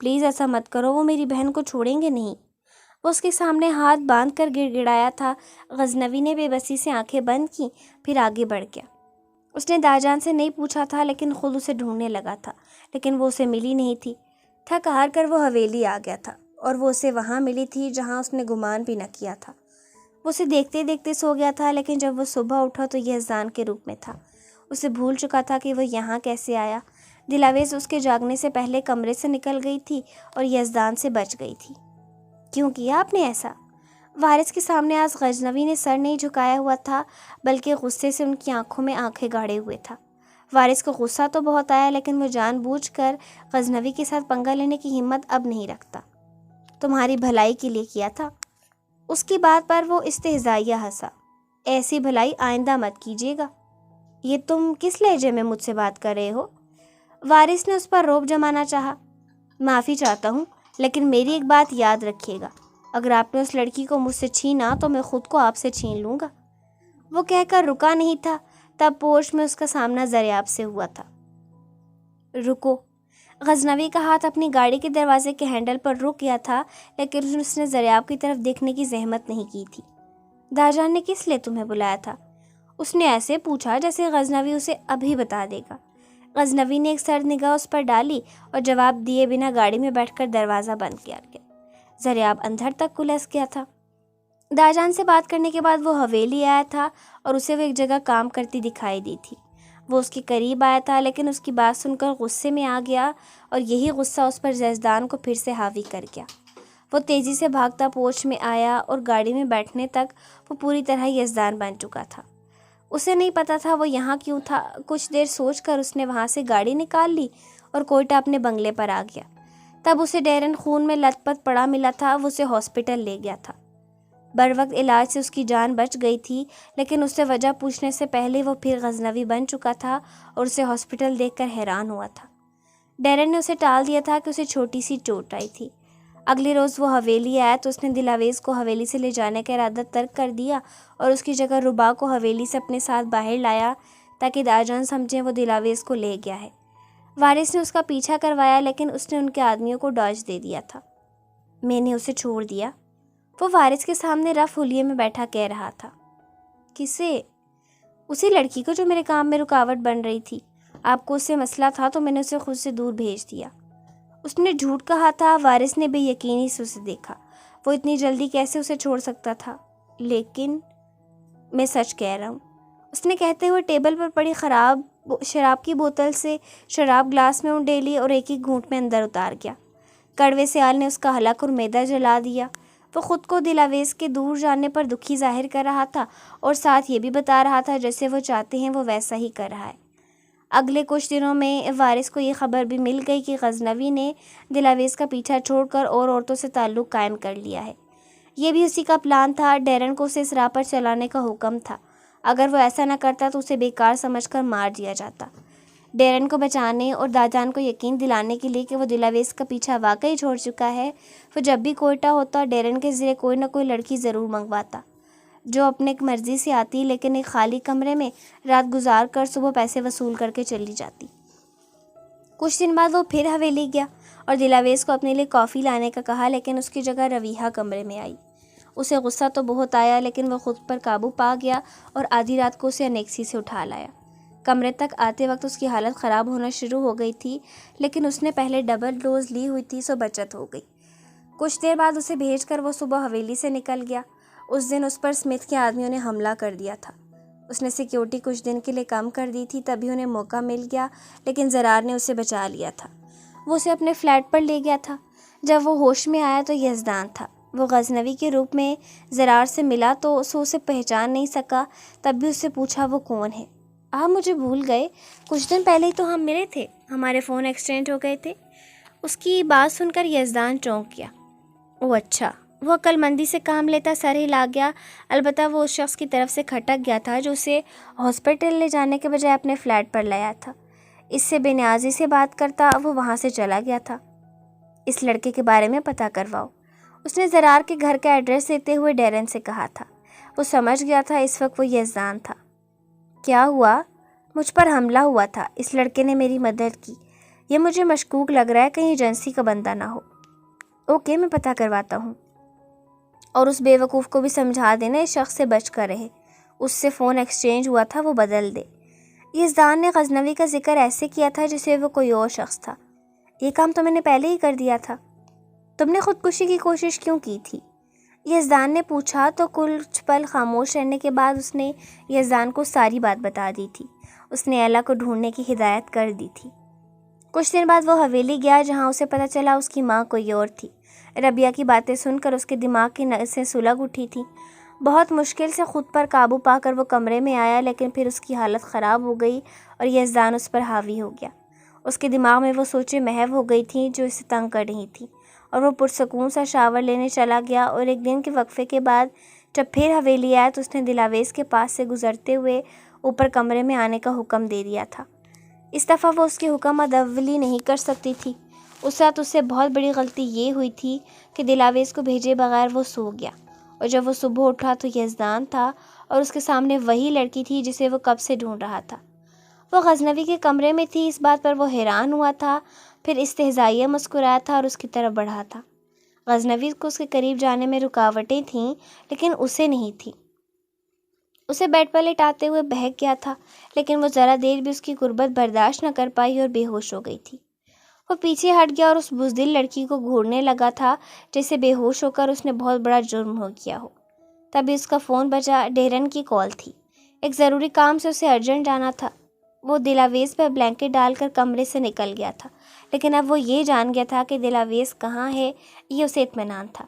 پلیز ایسا مت کرو، وہ میری بہن کو چھوڑیں گے نہیں، وہ اس کے سامنے ہاتھ باندھ کر گڑ گڑایا تھا۔ غزنوی نے بے بسی سے آنکھیں بند کی، پھر آگے بڑھ گیا۔ اس نے داجان سے نہیں پوچھا تھا لیکن خود اسے ڈھونڈنے لگا تھا، لیکن وہ اسے ملی نہیں تھی۔ تھک ہار کر وہ حویلی آ گیا تھا اور وہ اسے وہاں ملی تھی جہاں اس نے گمان بھی نہ کیا تھا۔ وہ اسے دیکھتے دیکھتے سو گیا تھا، لیکن جب وہ صبح اٹھا تو یزدان کے روپ میں تھا۔ اسے بھول چکا تھا کہ وہ یہاں کیسے آیا۔ دلاویز اس کے جاگنے سے پہلے کمرے سے نکل گئی تھی اور یزدان سے بچ گئی تھی۔ کیوں کیا آپ نے ایسا؟ وارث کے سامنے آج غزنوی نے سر نہیں جھکایا ہوا تھا، بلکہ غصے سے ان کی آنکھوں میں آنکھیں گاڑے ہوئے تھا۔ وارث کو غصہ تو بہت آیا، لیکن وہ جان بوجھ کر غزنوی کے ساتھ پنگا لینے کی ہمت اب نہیں رکھتا۔ تمہاری بھلائی کے لیے کیا تھا۔ اس کی بات پر وہ استہزائیہ ہنسا۔ ایسی بھلائی آئندہ مت کیجیے گا۔ یہ تم کس لہجے میں مجھ سے بات کر رہے ہو؟ وارث نے اس پر رعب جمانا چاہا۔ معافی چاہتا ہوں، لیکن میری ایک بات یاد رکھیے گا، اگر آپ نے اس لڑکی کو مجھ سے چھینا تو میں خود کو آپ سے چھین لوں گا۔ وہ کہہ کر رکا نہیں تھا، تب پورچ میں اس کا سامنا زریاب سے ہوا تھا۔ رکو۔ غزنوی کا ہاتھ اپنی گاڑی کے دروازے کے ہینڈل پر رک گیا تھا، لیکن اس نے زریاب کی طرف دیکھنے کی زحمت نہیں کی تھی۔ داجان نے کس لیے تمہیں بلایا تھا؟ اس نے ایسے پوچھا جیسے غزنوی اسے ابھی بتا دے گا۔ غزنوی نے ایک سرد نگاہ اس پر ڈالی اور جواب دیے بنا گاڑی میں بیٹھ کر دروازہ بند کیا گیا۔ زریاب اندر تک الجھ گیا تھا۔ داجان سے بات کرنے کے بعد وہ حویلی آیا تھا اور اسے وہ ایک جگہ کام کرتی دکھائی دی تھی۔ وہ اس کے قریب آیا تھا، لیکن اس کی بات سن کر غصے میں آ گیا اور یہی غصہ اس پر یزدان کو پھر سے حاوی کر گیا۔ وہ تیزی سے بھاگتا پورچ میں آیا اور گاڑی میں بیٹھنے تک وہ پوری طرح یزدان بن چکا تھا۔ اسے نہیں پتا تھا وہ یہاں کیوں تھا۔ کچھ دیر سوچ کر اس نے وہاں سے گاڑی نکال لی اور کوئٹہ اپنے بنگلے پر آ گیا۔ تب اسے ڈیرن خون میں لت پت پڑا ملا تھا، وہ اسے ہاسپٹل لے گیا تھا۔ بروقت علاج سے اس کی جان بچ گئی تھی، لیکن اس سے وجہ پوچھنے سے پہلے وہ پھر غزنوی بن چکا تھا اور اسے ہاسپٹل دیکھ کر حیران ہوا تھا۔ ڈیرن نے اسے ٹال دیا تھا کہ اسے چھوٹی سی چوٹ آئی تھی۔ اگلے روز وہ حویلی آیا تو اس نے دلاویز کو حویلی سے لے جانے کا ارادہ ترک کر دیا اور اس کی جگہ ربا کو حویلی سے اپنے ساتھ باہر لایا تاکہ داجان سمجھیں وہ دلاویز کو لے گیا ہے۔ وارث نے اس کا پیچھا کروایا، لیکن اس نے ان کے آدمیوں کو ڈاج دے دیا تھا۔ میں نے اسے چھوڑ دیا، وہ وارث کے سامنے رف حلیے میں بیٹھا کہہ رہا تھا۔ کسے؟ اسی لڑکی کو جو میرے کام میں رکاوٹ بن رہی تھی۔ آپ کو اس سے مسئلہ تھا تو میں نے اسے خود سے دور بھیج دیا۔ اس نے جھوٹ کہا تھا۔ وارث نے بے یقینی سے اسے دیکھا۔ وہ اتنی جلدی کیسے اسے چھوڑ سکتا تھا؟ لیکن میں سچ کہہ رہا ہوں، اس نے کہتے ہوئے ٹیبل پر پڑی خراب شراب کی بوتل سے شراب گلاس میں انڈیلی اور ایک ایک گھونٹ میں اندر اتار گیا۔ کڑوے سیال نے اس کا حلق اور معدہ جلا دیا۔ وہ خود کو دلاویز کے دور جانے پر دکھی ظاہر کر رہا تھا اور ساتھ یہ بھی بتا رہا تھا جیسے وہ چاہتے ہیں وہ ویسا ہی کر رہا ہے۔ اگلے کچھ دنوں میں وارث کو یہ خبر بھی مل گئی کہ غزنوی نے دلاویز کا پیچھا چھوڑ کر اور عورتوں سے تعلق قائم کر لیا ہے۔ یہ بھی اسی کا پلان تھا۔ ڈیرن کو اسے اس راہ پر چلانے کا حکم تھا۔ اگر وہ ایسا نہ کرتا تو اسے بیکار سمجھ کر مار دیا جاتا۔ ڈیرن کو بچانے اور داجان کو یقین دلانے کے لیے کہ وہ دلاویز کا پیچھا واقعی چھوڑ چکا ہے، وہ جب بھی کوئٹہ ہوتا ڈیرن کے ذریعے کوئی نہ کوئی لڑکی ضرور منگواتا، جو اپنے مرضی سے آتی لیکن ایک خالی کمرے میں رات گزار کر صبح پیسے وصول کر کے چلی جاتی۔ کچھ دن بعد وہ پھر حویلی گیا اور دلاویز کو اپنے لیے کافی لانے کا کہا، لیکن اس کی جگہ رویہ کمرے میں آئی۔ اسے غصہ تو بہت آیا، لیکن وہ خود پر قابو پا گیا اور آدھی رات کو اسے انیکسی سے اٹھا لایا۔ کمرے تک آتے وقت اس کی حالت خراب ہونا شروع ہو گئی تھی، لیکن اس نے پہلے ڈبل ڈوز لی ہوئی تھی، سو بچت ہو گئی۔ کچھ دیر بعد اسے بھیج کر وہ صبح حویلی سے نکل گیا۔ اس دن اس پر اسمتھ کے آدمیوں نے حملہ کر دیا تھا۔ اس نے سیکیورٹی کچھ دن کے لیے کم کر دی تھی، تبھی انہیں موقع مل گیا، لیکن زرار نے اسے بچا لیا تھا۔ وہ اسے اپنے فلیٹ پر لے گیا تھا۔ جب وہ ہوش میں آیا تو یزدان تھا۔ وہ غزنوی کے روپ میں زرار سے ملا تو اسے پہچان نہیں سکا، تب بھی اس سے پوچھا وہ کون ہے۔ آپ مجھے بھول گئے، کچھ دن پہلے ہی تو ہم ملے تھے، ہمارے فون ایکسچینج ہو گئے تھے۔ اس کی بات سن کر یزدان چونک گیا۔ او اچھا، وہ عقل مندی سے کام لیتا سر ہلا گیا۔ البتہ وہ اس شخص کی طرف سے کھٹک گیا تھا جو اسے ہاسپٹل لے جانے کے بجائے اپنے فلیٹ پر لایا تھا۔ اس سے بے نیازی سے بات کرتا وہ وہاں سے چلا گیا تھا۔ اس لڑکے کے بارے میں پتہ کرواؤ، اس نے زرار کے گھر کا ایڈریس دیتے ہوئے ڈیرن سے کہا تھا۔ وہ سمجھ گیا تھا اس وقت وہ یزدان تھا۔ کیا ہوا؟ مجھ پر حملہ ہوا تھا، اس لڑکے نے میری مدد کی، یہ مجھے مشکوک لگ رہا ہے، کہیں ایجنسی کا بندہ نہ ہو۔ اوکے، میں پتہ کرواتا ہوں، اور اس بے وقوف کو بھی سمجھا دینا اس شخص سے بچ کر رہے، اس سے فون ایکسچینج ہوا تھا وہ بدل دے۔ یزدان نے غزنوی کا ذکر ایسے کیا تھا جسے وہ کوئی اور شخص تھا۔ یہ کام تو میں نے پہلے ہی کر دیا تھا، تم نے خودکشی کی کوشش کیوں کی تھی؟ یزدان نے پوچھا تو کچھ پل خاموش رہنے کے بعد اس نے یزدان کو ساری بات بتا دی تھی۔ اس نے ایلا کو ڈھونڈنے کی ہدایت کر دی تھی۔ کچھ دن بعد وہ حویلی گیا جہاں اسے پتہ چلا اس کی ماں کوئی اور تھی۔ ربیہ کی باتیں سن کر اس کے دماغ کی نسیں سلگ اٹھی تھیں۔ بہت مشکل سے خود پر قابو پا کر وہ کمرے میں آیا، لیکن پھر اس کی حالت خراب ہو گئی اور یزدان اس پر حاوی ہو گیا۔ اس کے دماغ میں وہ سوچیں محو ہو گئی تھیں جو اسے تنگ کر رہی تھیں، اور وہ پرسکون سا شاور لینے چلا گیا۔ اور ایک دن کے وقفے کے بعد جب پھر حویلی آیا تو اس نے دلاویز کے پاس سے گزرتے ہوئے اوپر کمرے میں آنے کا حکم دے دیا تھا۔ اس دفعہ وہ اس کے حکم عدولی نہیں کر سکتی تھی۔ اس رات اس سے بہت بڑی غلطی یہ ہوئی تھی کہ دلاویز کو بھیجے بغیر وہ سو گیا، اور جب وہ صبح اٹھا تو یزدان تھا اور اس کے سامنے وہی لڑکی تھی جسے وہ کب سے ڈھونڈ رہا تھا۔ وہ غزنوی کے کمرے میں تھی، اس بات پر وہ حیران ہوا تھا، پھر استہزائیہ مسکرایا تھا اور اس کی طرف بڑھا تھا۔ غزنوی کو اس کے قریب جانے میں رکاوٹیں تھیں، لیکن اسے نہیں تھی۔ اسے بیڈ پر لٹاتے ہوئے بہک گیا تھا، لیکن وہ ذرا دیر بھی اس کی قربت برداشت نہ کر پائی اور بے ہوش ہو گئی تھی۔ وہ پیچھے ہٹ گیا اور اس بزدل لڑکی کو گھورنے لگا تھا جیسے بے ہوش ہو کر اس نے بہت بڑا جرم ہو کیا ہو۔ تبھی اس کا فون بجا، ڈیرن کی کال تھی۔ ایک ضروری کام سے اسے ارجنٹ جانا تھا۔ وہ دلاویز پر بلینکٹ ڈال کر کمرے سے نکل گیا تھا، لیکن اب وہ یہ جان گیا تھا کہ دلاویز کہاں ہے، یہ اسے اطمینان تھا۔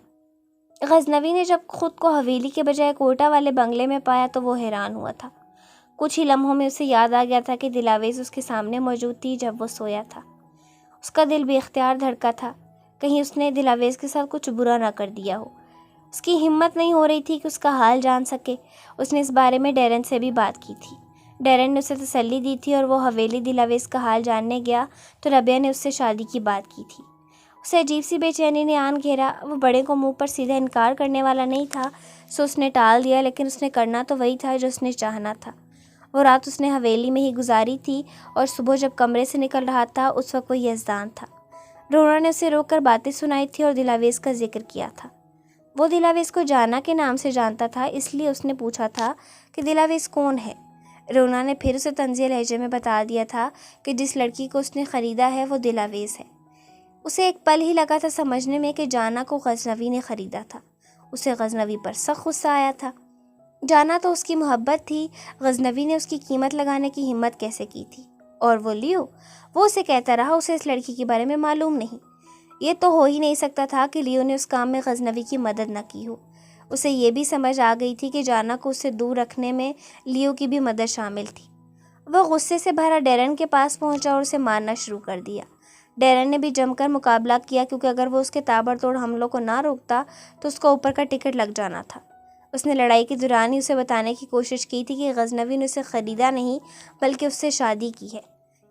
غزنوی نے جب خود کو حویلی کے بجائے کوئٹہ والے بنگلے میں پایا تو وہ حیران ہوا تھا۔ کچھ ہی لمحوں میں اسے یاد آ گیا تھا کہ دلاویز اس کے سامنے موجود تھی جب وہ سویا تھا۔ اس کا دل بے اختیار دھڑکا تھا، کہیں اس نے دلاویز کے ساتھ کچھ برا نہ کر دیا ہو۔ اس کی ہمت نہیں ہو رہی تھی کہ اس کا حال جان سکے۔ اس نے اس بارے میں ڈیرن سے بھی بات کی تھی۔ ڈیرن نے اسے تسلی دی تھی اور وہ حویلی دلاویز کا حال جاننے گیا تو ربیہ نے اس سے شادی کی بات کی تھی۔ اسے عجیب سی بے چینی نے آن گھیرا۔ وہ بڑے کو منہ پر سیدھا انکار کرنے والا نہیں تھا، سو اس نے ٹال دیا، لیکن اس نے کرنا تو وہی تھا جو اس نے چاہنا تھا۔ وہ رات اس نے حویلی میں ہی گزاری تھی، اور صبح جب کمرے سے نکل رہا تھا اس وقت وہ یزدان تھا۔ رونا نے اسے روک کر باتیں سنائی تھی اور دلاویز کا ذکر کیا تھا۔ وہ دلاویز کو جانا کے نام سے جانتا تھا، اس لیے اس نے پوچھا تھا کہ دلاویز کون ہے۔ رونا نے پھر اسے طنزیہ لہجے میں بتا دیا تھا کہ جس لڑکی کو اس نے خریدا ہے وہ دلاویز ہے۔ اسے ایک پل ہی لگا تھا سمجھنے میں کہ جانا کو غزنوی نے خریدا تھا۔ اسے غزنوی پر سخت غصہ آیا تھا۔ جانا تو اس کی محبت تھی، غزنوی نے اس کی قیمت لگانے کی ہمت کیسے کی تھی؟ اور وہ لیو، وہ اسے کہتا رہا اسے اس لڑکی کے بارے میں معلوم نہیں۔ یہ تو ہو ہی نہیں سکتا تھا کہ لیو نے اس کام میں غزنوی کی مدد نہ کی ہو۔ اسے یہ بھی سمجھ آ گئی تھی کہ جانا کو اس سے دور رکھنے میں لیو کی بھی مدد شامل تھی۔ وہ غصے سے بھرا ڈیرن کے پاس پہنچا اور اسے مارنا شروع کر دیا۔ ڈیرن نے بھی جم کر مقابلہ کیا کیونکہ اگر وہ اس کے تابڑتوڑ حملوں کو نہ روکتا تو اس کو اوپر کا ٹکٹ لگ جانا تھا۔ اس نے لڑائی کے دوران ہی اسے بتانے کی کوشش کی تھی کہ غزنوی نے اسے خریدا نہیں بلکہ اس سے شادی کی ہے۔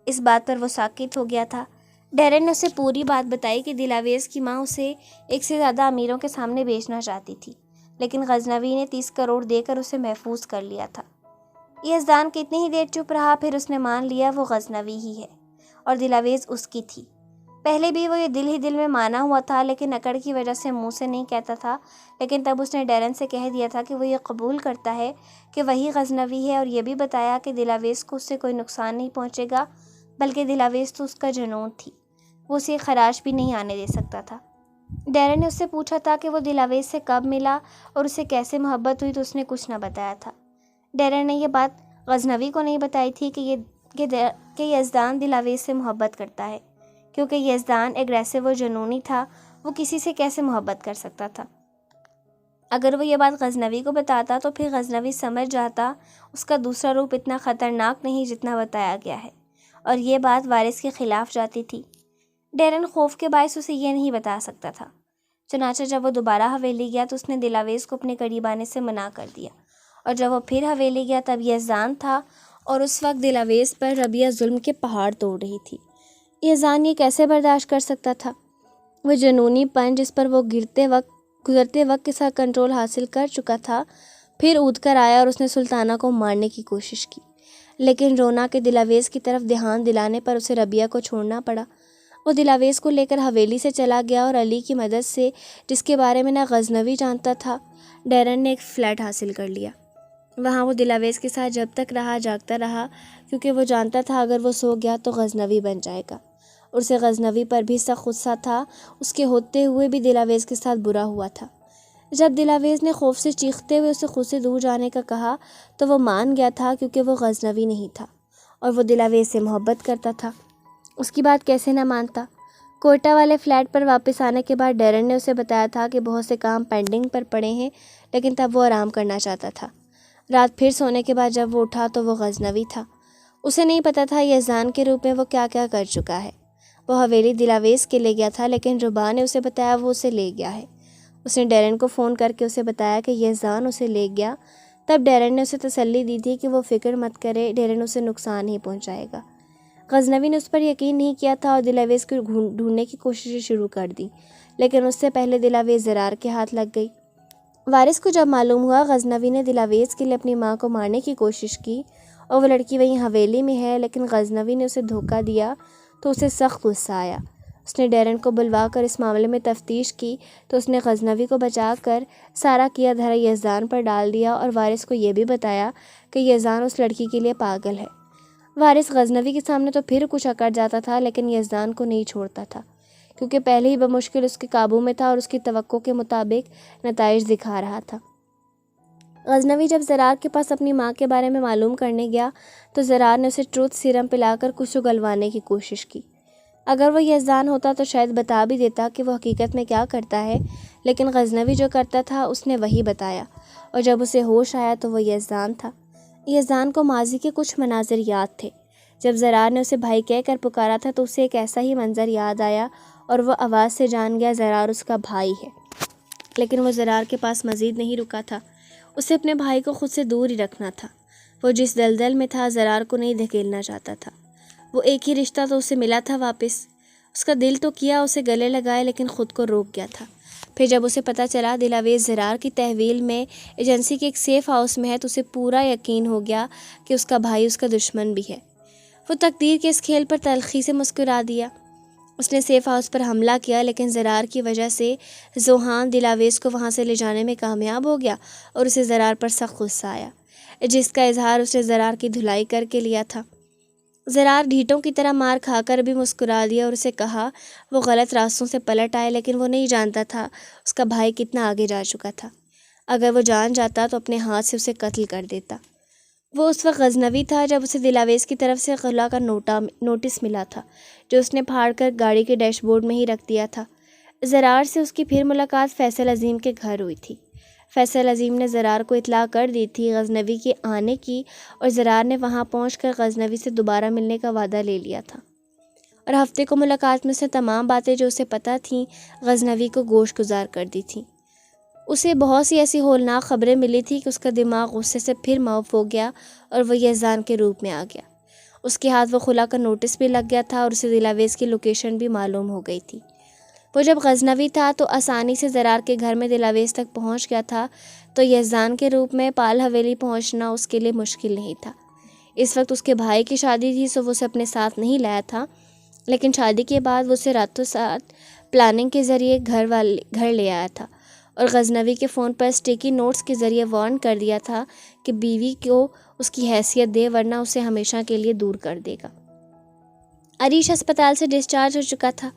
اس بات پر وہ ساکت ہو گیا تھا۔ ڈیرن نے اسے پوری بات بتائی کہ دلاویز کی ماں اسے ایک سے زیادہ امیروں کے سامنے بیچنا چاہتی تھی، لیکن غزنوی نے 30 کروڑ دے کر اسے محفوظ کر لیا تھا۔ یزدان کتنی ہی دیر چپ رہا، پھر اس نے مان لیا وہ غزنوی ہی ہے اور دلاویز اس کی تھی۔ پہلے بھی وہ یہ دل ہی دل میں مانا ہوا تھا، لیکن اکڑ کی وجہ سے منہ سے نہیں کہتا تھا، لیکن تب اس نے ڈیرن سے کہہ دیا تھا کہ وہ یہ قبول کرتا ہے کہ وہی غزنوی ہے، اور یہ بھی بتایا کہ دلاویز کو اس سے کوئی نقصان نہیں پہنچے گا، بلکہ دلاویز تو اس کا جنون تھی، وہ اسے خراش بھی نہیں آنے دے سکتا تھا۔ ڈیرن نے اس سے پوچھا تھا کہ وہ دلاویز سے کب ملا اور اسے کیسے محبت ہوئی، تو اس نے کچھ نہ بتایا تھا۔ ڈیرن نے یہ بات غزنوی کو نہیں بتائی تھی کہ یزدان دلاویز سے محبت کرتا ہے، کیونکہ یزدان ایگریسو اور جنونی تھا، وہ کسی سے کیسے محبت کر سکتا تھا۔ اگر وہ یہ بات غزنوی کو بتاتا تو پھر غزنوی سمجھ جاتا اس کا دوسرا روپ اتنا خطرناک نہیں جتنا بتایا گیا ہے، اور یہ بات وارث کے خلاف جاتی تھی۔ ڈیرن خوف کے باعث اسے یہ نہیں بتا سکتا تھا۔ چنانچہ جب وہ دوبارہ حویلی گیا تو اس نے دلاویز کو اپنے قریب آنے سے منع کر دیا، اور جب وہ پھر حویلی گیا تب یزدان تھا، اور اس وقت دلاویز پر ربیہ ظلم کے پہاڑ توڑ رہی تھی۔ یزدان یہ کیسے برداشت کر سکتا تھا؟ وہ جنونی پن جس پر وہ گزرتے وقت کے ساتھ کنٹرول حاصل کر چکا تھا پھر اود کر آیا اور اس نے سلطانہ کو مارنے کی کوشش کی، لیکن رونا کے دلاویز کی طرف دھیان دلانے پر اسے ربیہ کو چھوڑنا پڑا۔ وہ دلاویز کو لے کر حویلی سے چلا گیا اور علی کی مدد سے، جس کے بارے میں نہ غزنوی جانتا تھا، ڈیرن نے ایک فلیٹ حاصل کر لیا۔ وہاں وہ دلاویز کے ساتھ جب تک رہا جاگتا رہا، کیونکہ وہ جانتا تھا اگر وہ سو گیا تو غزنوی بن جائے گا، اور اسے غزنوی پر بھی سخت غصہ تھا۔ اس کے ہوتے ہوئے بھی دلاویز کے ساتھ برا ہوا تھا۔ جب دلاویز نے خوف سے چیختے ہوئے اسے خود سے دور جانے کا کہا تو وہ مان گیا تھا، کیونکہ وہ غزنوی نہیں تھا اور وہ دلاویز سے محبت کرتا تھا۔ اس کی بات کیسے نہ مانتا؟ کوئٹہ والے فلیٹ پر واپس آنے کے بعد ڈیرن نے اسے بتایا تھا کہ بہت سے کام پینڈنگ پر پڑے ہیں، لیکن تب وہ آرام کرنا چاہتا تھا۔ رات پھر سونے کے بعد جب وہ اٹھا تو وہ غزنوی تھا۔ اسے نہیں پتا تھا یزدان کے روپ میں وہ کیا کیا کر چکا ہے۔ وہ حویلی دلاویز کے لے گیا تھا، لیکن ربا نے اسے بتایا وہ اسے لے گیا ہے۔ اس نے ڈیرن کو فون کر کے اسے بتایا کہ یزدان اسے لے گیا۔ تب ڈیرن نے اسے تسلی دی تھی کہ وہ فکر مت کرے، ڈیرن اسے نقصان نہیں پہنچائے گا۔ غزنوی نے اس پر یقین نہیں کیا تھا اور دلاویز کو ڈھونڈنے کی کوششیں شروع کر دی، لیکن اس سے پہلے دلاویز زرار کے ہاتھ لگ گئی۔ وارث کو جب معلوم ہوا غزنوی نے دلاویز کے لیے اپنی ماں کو مارنے کی کوشش کی اور وہ لڑکی وہیں حویلی میں ہے، لیکن غزنوی نے اسے دھوکہ دیا تو اسے سخت غصہ آیا۔ اس نے ڈیرن کو بلوا کر اس معاملے میں تفتیش کی تو اس نے غزنوی کو بچا کر سارا کیا دھرا یزدان پر ڈال دیا اور وارث کو یہ بھی بتایا کہ یزدان اس لڑکی کے لیے پاگل ہے۔ وارث غزنوی کے سامنے تو پھر کچھ اکڑ جاتا تھا، لیکن یزدان کو نہیں چھوڑتا تھا، کیونکہ پہلے ہی بمشکل اس کے قابو میں تھا اور اس کی توقع کے مطابق نتائج دکھا رہا تھا۔ غزنوی جب زرار کے پاس اپنی ماں کے بارے میں معلوم کرنے گیا تو زرار نے اسے ٹروتھ سیرم پلا کر کچھ اگلوانے کی کوشش کی۔ اگر وہ یزدان ہوتا تو شاید بتا بھی دیتا کہ وہ حقیقت میں کیا کرتا ہے، لیکن غزنوی جو کرتا تھا اس نے وہی بتایا، اور جب اسے ہوش آیا تو وہ یزدان تھا۔ یزدان کو ماضی کے کچھ مناظر یاد تھے۔ جب زرار نے اسے بھائی کہہ کر پکارا تھا تو اسے ایک ایسا ہی منظر یاد آیا اور وہ آواز سے جان گیا زرار اس کا بھائی ہے، لیکن وہ زرار کے پاس مزید نہیں رکا تھا۔ اسے اپنے بھائی کو خود سے دور ہی رکھنا تھا۔ وہ جس دلدل میں تھا زرار کو نہیں دھکیلنا چاہتا تھا۔ وہ ایک ہی رشتہ تو اسے ملا تھا واپس، اس کا دل تو کیا اسے گلے لگائے، لیکن خود کو روک گیا تھا۔ پھر جب اسے پتہ چلا دلاویز زرار کی تحویل میں ایجنسی کے ایک سیف ہاؤس میں ہے تو اسے پورا یقین ہو گیا کہ اس کا بھائی اس کا دشمن بھی ہے۔ وہ تقدیر کے اس کھیل پر تلخی سے مسکرا دیا۔ اس نے سیف ہاؤس پر حملہ کیا، لیکن زرار کی وجہ سے زوہان دلاویز کو وہاں سے لے جانے میں کامیاب ہو گیا اور اسے زرار پر سخت غصہ آیا، جس کا اظہار اس نے زرار کی دھلائی کر کے لیا تھا۔ زرار ڈھیٹوں کی طرح مار کھا کر بھی مسکرا دیا اور اسے کہا وہ غلط راستوں سے پلٹ آئے، لیکن وہ نہیں جانتا تھا اس کا بھائی کتنا آگے جا چکا تھا۔ اگر وہ جان جاتا تو اپنے ہاتھ سے اسے قتل کر دیتا۔ وہ اس وقت غزنوی تھا جب اسے دلاویز کی طرف سے خلا کا نوٹس ملا تھا، جو اس نے پھاڑ کر گاڑی کے ڈیش بورڈ میں ہی رکھ دیا تھا۔ زرار سے اس کی پھر ملاقات فیصل عظیم کے گھر ہوئی تھی۔ فیصل عظیم نے زرار کو اطلاع کر دی تھی غزنوی کے آنے کی، اور زرار نے وہاں پہنچ کر غزنوی سے دوبارہ ملنے کا وعدہ لے لیا تھا، اور ہفتے کو ملاقات میں سے تمام باتیں جو اسے پتہ تھیں غزنوی کو گوش گزار کر دی تھیں۔ اسے بہت سی ایسی ہولناک خبریں ملی تھی کہ اس کا دماغ غصے سے پھر معاف ہو گیا اور وہ یزدان کے روپ میں آ گیا۔ اس کے ہاتھ وہ خلا کا نوٹس بھی لگ گیا تھا اور اسے دلاویز کی لوکیشن بھی معلوم ہو گئی تھی۔ وہ جب غزنوی تھا تو آسانی سے زرار کے گھر میں دلاویز تک پہنچ گیا تھا، تو یزدان کے روپ میں پال حویلی پہنچنا اس کے لیے مشکل نہیں تھا۔ اس وقت اس کے بھائی کی شادی تھی، سو وہ اسے اپنے ساتھ نہیں لایا تھا، لیکن شادی کے بعد وہ اسے راتوں رات پلاننگ کے ذریعے گھر لے آیا تھا، اور غزنوی کے فون پر اسٹیکی نوٹس کے ذریعے وارن کر دیا تھا کہ بیوی کو اس کی حیثیت دے ورنہ اسے ہمیشہ کے لیے دور کر دے گا۔ عریش ہسپتال سے ڈسچارج ہو چکا تھا۔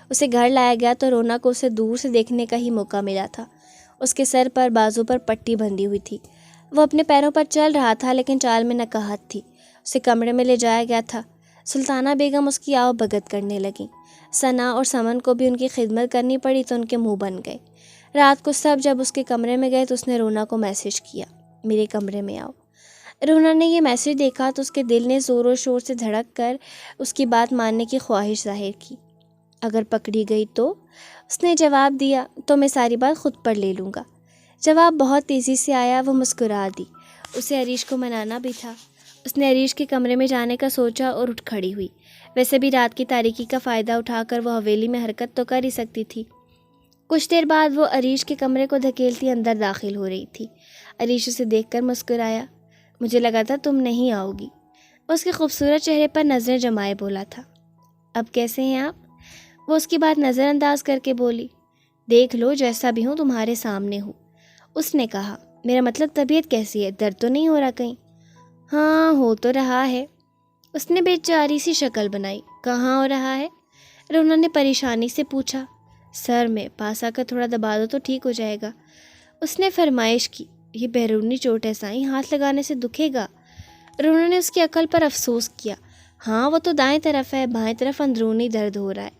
اسے گھر لایا گیا تو رونا کو اسے دور سے دیکھنے کا ہی موقع ملا تھا۔ اس کے سر پر بازو پر پٹی بندھی ہوئی تھی۔ وہ اپنے پیروں پر چل رہا تھا لیکن چال میں نقاہت تھی۔ اسے کمرے میں لے جایا گیا تھا۔ سلطانہ بیگم اس کی آؤ بھگت کرنے لگیں۔ ثنا اور سمن کو بھی ان کی خدمت کرنی پڑی تو ان کے منہ بن گئے۔ رات کو سب جب اس کے کمرے میں گئے تو اس نے رونا کو میسج کیا، میرے کمرے میں آؤ۔ رونا نے یہ میسج دیکھا تو اس کے دل نے زور و شور سے دھڑک کر اس کی بات ماننے کی خواہش ظاہر کی۔ اگر پکڑی گئی تو؟ اس نے جواب دیا، تو میں ساری بات خود پر لے لوں گا۔ جواب بہت تیزی سے آیا۔ وہ مسکرا دی۔ اسے عریش کو منانا بھی تھا۔ اس نے عریش کے کمرے میں جانے کا سوچا اور اٹھ کھڑی ہوئی۔ ویسے بھی رات کی تاریکی کا فائدہ اٹھا کر وہ حویلی میں حرکت تو کر ہی سکتی تھی۔ کچھ دیر بعد وہ عریش کے کمرے کو دھکیلتی اندر داخل ہو رہی تھی۔ عریش اسے دیکھ کر مسکرایا۔ مجھے لگا تھا تم نہیں آؤ گی۔ اس کے خوبصورت چہرے پر نظریں جمائے بولا تھا۔ اب کیسے ہیں آپ؟ وہ اس کی بات نظر انداز کر کے بولی۔ دیکھ لو جیسا بھی ہوں تمہارے سامنے ہوں۔ اس نے کہا، میرا مطلب طبیعت کیسی ہے؟ درد تو نہیں ہو رہا کہیں؟ ہاں ہو تو رہا ہے۔ اس نے بے چاری سی شکل بنائی۔ کہاں ہو رہا ہے؟ رونا نے پریشانی سے پوچھا۔ سر میں، پاس آ کر تھوڑا دبا دو تو ٹھیک ہو جائے گا۔ اس نے فرمائش کی۔ یہ بیرونی چوٹ ہے سائیں، ہاتھ لگانے سے دکھے گا۔ رونا نے اس کی عقل پر افسوس کیا۔ ہاں وہ تو دائیں طرف ہے، بائیں طرف اندرونی درد ہو رہا ہے۔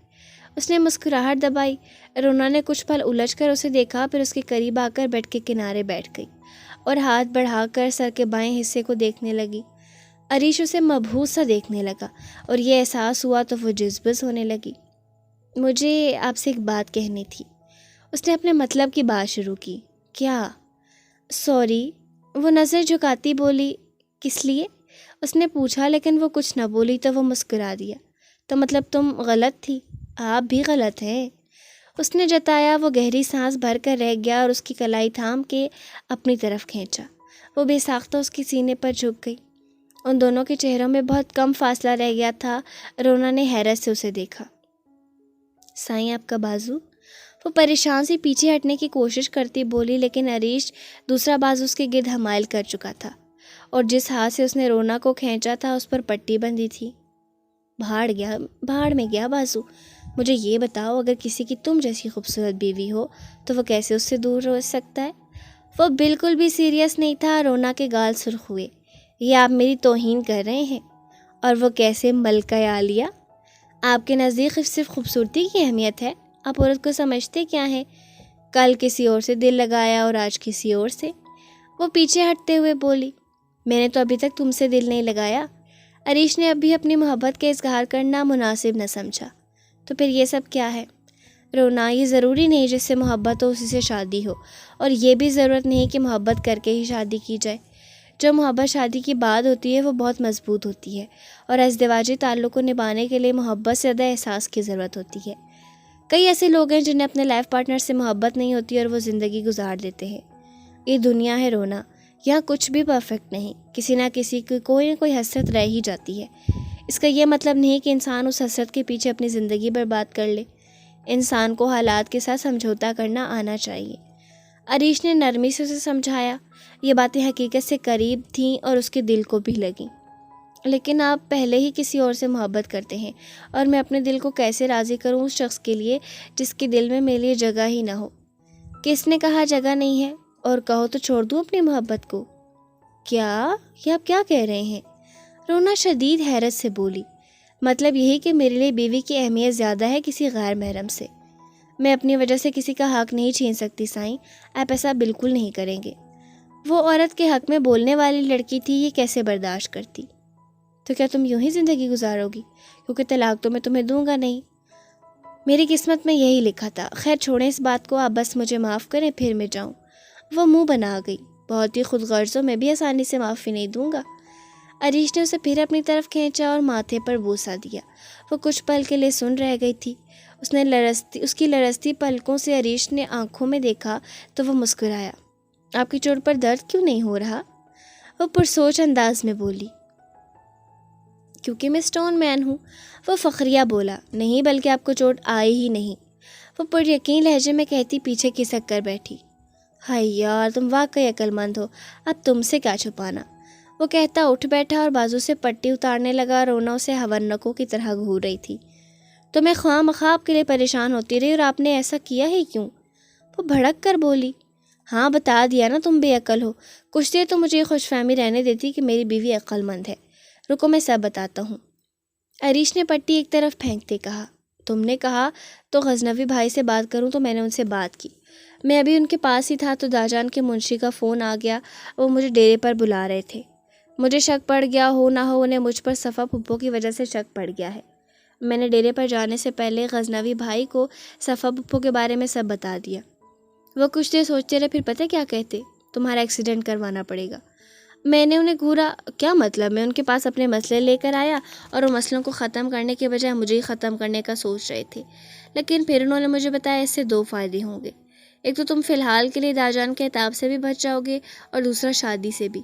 اس نے مسکراہٹ دبائی۔ رونا نے کچھ پل الجھ کر اسے دیکھا، پھر اس کے قریب آ کر بیڈ کے کنارے بیٹھ گئی اور ہاتھ بڑھا کر سر کے بائیں حصے کو دیکھنے لگی۔ عریش اسے مبہوت سا دیکھنے لگا اور یہ احساس ہوا تو وہ جذبز ہونے لگی۔ مجھے آپ سے ایک بات کہنی تھی۔ اس نے اپنے مطلب کی بات شروع کی۔ کیا؟ سوری، وہ نظر جھکاتی بولی۔ کس لیے؟ اس نے پوچھا لیکن وہ کچھ نہ بولی تو وہ مسکرا دیا۔ تو مطلب تم غلط تھی؟ آپ بھی غلط ہیں، اس نے جتایا۔ وہ گہری سانس بھر کر رہ گیا اور اس کی کلائی تھام کے اپنی طرف کھینچا۔ وہ بے ساختہ اس کے سینے پر جھک گئی۔ ان دونوں کے چہروں میں بہت کم فاصلہ رہ گیا تھا۔ رونا نے حیرت سے اسے دیکھا۔ سائیں آپ کا بازو؟ وہ پریشان سی پیچھے ہٹنے کی کوشش کرتی بولی، لیکن عریش دوسرا بازو اس کے گرد حمائل کر چکا تھا اور جس ہاتھ سے اس نے رونا کو کھینچا تھا اس پر پٹی بندھی تھی۔ بھاڑ میں گیا بازو۔ مجھے یہ بتاؤ، اگر کسی کی تم جیسی خوبصورت بیوی ہو تو وہ کیسے اس سے دور رہ سکتا ہے؟ وہ بالکل بھی سیریس نہیں تھا۔ رونا کے گال سرخ ہوئے۔ یہ آپ میری توہین کر رہے ہیں؟ اور وہ کیسے ملکہ عالیہ؟ آپ کے نزدیک صرف خوبصورتی کی اہمیت ہے؟ آپ عورت کو سمجھتے کیا ہیں؟ کل کسی اور سے دل لگایا اور آج کسی اور سے۔ وہ پیچھے ہٹتے ہوئے بولی، میں نے تو ابھی تک تم سے دل نہیں لگایا۔ عریش نے ابھی اپنی محبت کا اظہار کرنا مناسب نہ سمجھا۔ تو پھر یہ سب کیا ہے؟ رونا، یہ ضروری نہیں جس سے محبت ہو اسی سے شادی ہو، اور یہ بھی ضرورت نہیں کہ محبت کر کے ہی شادی کی جائے۔ جو محبت شادی کی بعد ہوتی ہے وہ بہت مضبوط ہوتی ہے، اور ازدواجی تعلق کو نبھانے کے لیے محبت سے زیادہ احساس کی ضرورت ہوتی ہے۔ کئی ایسے لوگ ہیں جنہیں اپنے لائف پارٹنر سے محبت نہیں ہوتی اور وہ زندگی گزار دیتے ہیں۔ یہ دنیا ہے رونا، یہاں کچھ بھی پرفیکٹ نہیں، کسی نہ کسی کی کوئی نہ کوئی حسرت رہ ہی جاتی ہے۔ اس کا یہ مطلب نہیں کہ انسان اس حسرت کے پیچھے اپنی زندگی برباد کر لے۔ انسان کو حالات کے ساتھ سمجھوتا کرنا آنا چاہیے۔ عریش نے نرمی سے اسے سمجھایا۔ یہ باتیں حقیقت سے قریب تھیں اور اس کے دل کو بھی لگیں۔ لیکن آپ پہلے ہی کسی اور سے محبت کرتے ہیں، اور میں اپنے دل کو کیسے راضی کروں اس شخص کے لیے جس کے دل میں میرے لیے جگہ ہی نہ ہو؟ کس نے کہا جگہ نہیں ہے؟ اور کہو تو چھوڑ دوں اپنی محبت کو؟ کیا؟ یہ آپ کیا کہہ رہے ہیں؟ رونا شدید حیرت سے بولی۔ مطلب یہی کہ میرے لیے بیوی کی اہمیت زیادہ ہے کسی غیر محرم سے۔ میں اپنی وجہ سے کسی کا حق نہیں چھین سکتی سائیں، آپ ایسا بالکل نہیں کریں گے۔ وہ عورت کے حق میں بولنے والی لڑکی تھی، یہ کیسے برداشت کرتی؟ تو کیا تم یوں ہی زندگی گزارو گی؟ کیونکہ طلاق تو میں تمہیں دوں گا نہیں۔ میری قسمت میں یہی لکھا تھا۔ خیر چھوڑیں اس بات کو، آپ بس مجھے معاف کریں پھر میں جاؤں۔ وہ منہ بنا گئی۔ بہت ہی خود غرض، میں بھی آسانی سے معافی نہیں دوں گا۔ عریش نے اسے پھر اپنی طرف کھینچا اور ماتھے پر بوسہ دیا۔ وہ کچھ پل کے لیے سن رہ گئی تھی۔ اس کی لرزتی پلکوں سے عریش نے آنکھوں میں دیکھا تو وہ مسکرایا۔ آپ کی چوٹ پر درد کیوں نہیں ہو رہا؟ وہ پرسوچ انداز میں بولی۔ کیونکہ میں اسٹون مین ہوں، وہ فخریہ بولا۔ نہیں، بلکہ آپ کو چوٹ آئی ہی نہیں، وہ پر یقین لہجے میں کہتی پیچھے کھسک کر بیٹھی۔ ہائے یار، تم واقعی عقل مند ہو، اب تم سے کیا چھپانا؟ وہ کہتا اٹھ بیٹھا اور بازو سے پٹی اتارنے لگا۔ رونا اسے ہونکوں کی طرح گھور رہی تھی۔ تو میں خواہ مخواہ آپ کے لیے پریشان ہوتی رہی، اور آپ نے ایسا کیا ہی کیوں؟ وہ بھڑک کر بولی۔ ہاں بتا دیا نا تم بے عقل ہو۔ کچھ دیر تو مجھے یہ خوش فہمی رہنے دیتی کہ میری بیوی عقل مند ہے۔ رکو میں سب بتاتا ہوں۔ عریش نے پٹی ایک طرف پھینکتے کہا۔ تم نے کہا تو غزنوی بھائی سے بات کروں، تو میں نے ان سے بات کی۔ میں ابھی ان کے پاس ہی تھا تو داجان کے منشی کا فون آ گیا، وہ مجھے ڈیرے پر بلا رہے تھے۔ مجھے شک پڑ گیا، ہو نہ ہو انہیں مجھ پر صفا پھپھو کی وجہ سے شک پڑ گیا ہے۔ میں نے ڈیرے پر جانے سے پہلے غزنوی بھائی کو صفا پھپھو کے بارے میں سب بتا دیا۔ وہ کچھ دیر سوچتے رہے، پھر پتہ کیا کہتے؟ تمہارا ایکسیڈنٹ کروانا پڑے گا۔ میں نے انہیں گھورا۔ کیا مطلب؟ میں ان کے پاس اپنے مسئلے لے کر آیا اور وہ مسئلوں کو ختم کرنے کے بجائے مجھے ہی ختم کرنے کا سوچ رہے تھے۔ لیکن پھر انہوں نے مجھے بتایا اس سے 2 فائدے ہوں گے۔ ایک تو تم فی الحال کے لیے داجان کے عتاب سے بھی بچ جاؤ گے، اور دوسرا شادی سے بھی۔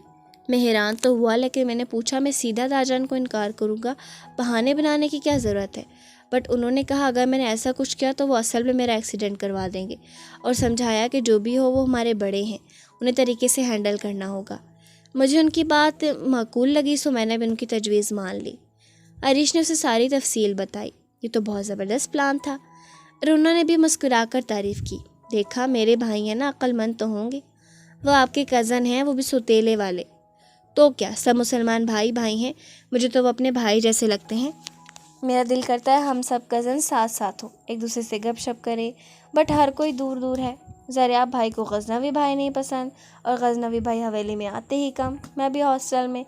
میں حیران تو ہوا، لیکن میں نے پوچھا میں سیدھا داجان کو انکار کروں گا؟ بہانے بنانے کی کیا ضرورت ہے؟ بٹ انہوں نے کہا اگر میں نے ایسا کچھ کیا تو وہ اصل میں میرا ایکسیڈنٹ کروا دیں گے، اور سمجھایا کہ جو بھی ہو وہ ہمارے بڑے ہیں، انہیں طریقے سے ہینڈل کرنا ہوگا۔ مجھے ان کی بات معقول لگی، سو میں نے بھی ان کی تجویز مان لی۔ عریش نے اسے ساری تفصیل بتائی۔ یہ تو بہت زبردست پلان تھا۔ رونا نے بھی مسکرا کر تعریف کی۔ دیکھا میرے بھائی ہیں نا، عقل مند تو ہوں گے۔ وہ آپ کے کزن ہیں، وہ بھی سوتیلے والے۔ تو کیا، سب مسلمان بھائی بھائی ہیں، مجھے تو وہ اپنے بھائی جیسے لگتے ہیں۔ میرا دل کرتا ہے ہم سب کزن ساتھ ساتھ ہوں، ایک دوسرے سے گپ شپ کریں، بٹ ہر کوئی دور دور ہے۔ زریاب بھائی کو غزنوی بھائی نہیں پسند، اور غزنوی بھائی حویلی میں آتے ہی کم۔ میں بھی ہاسٹل میں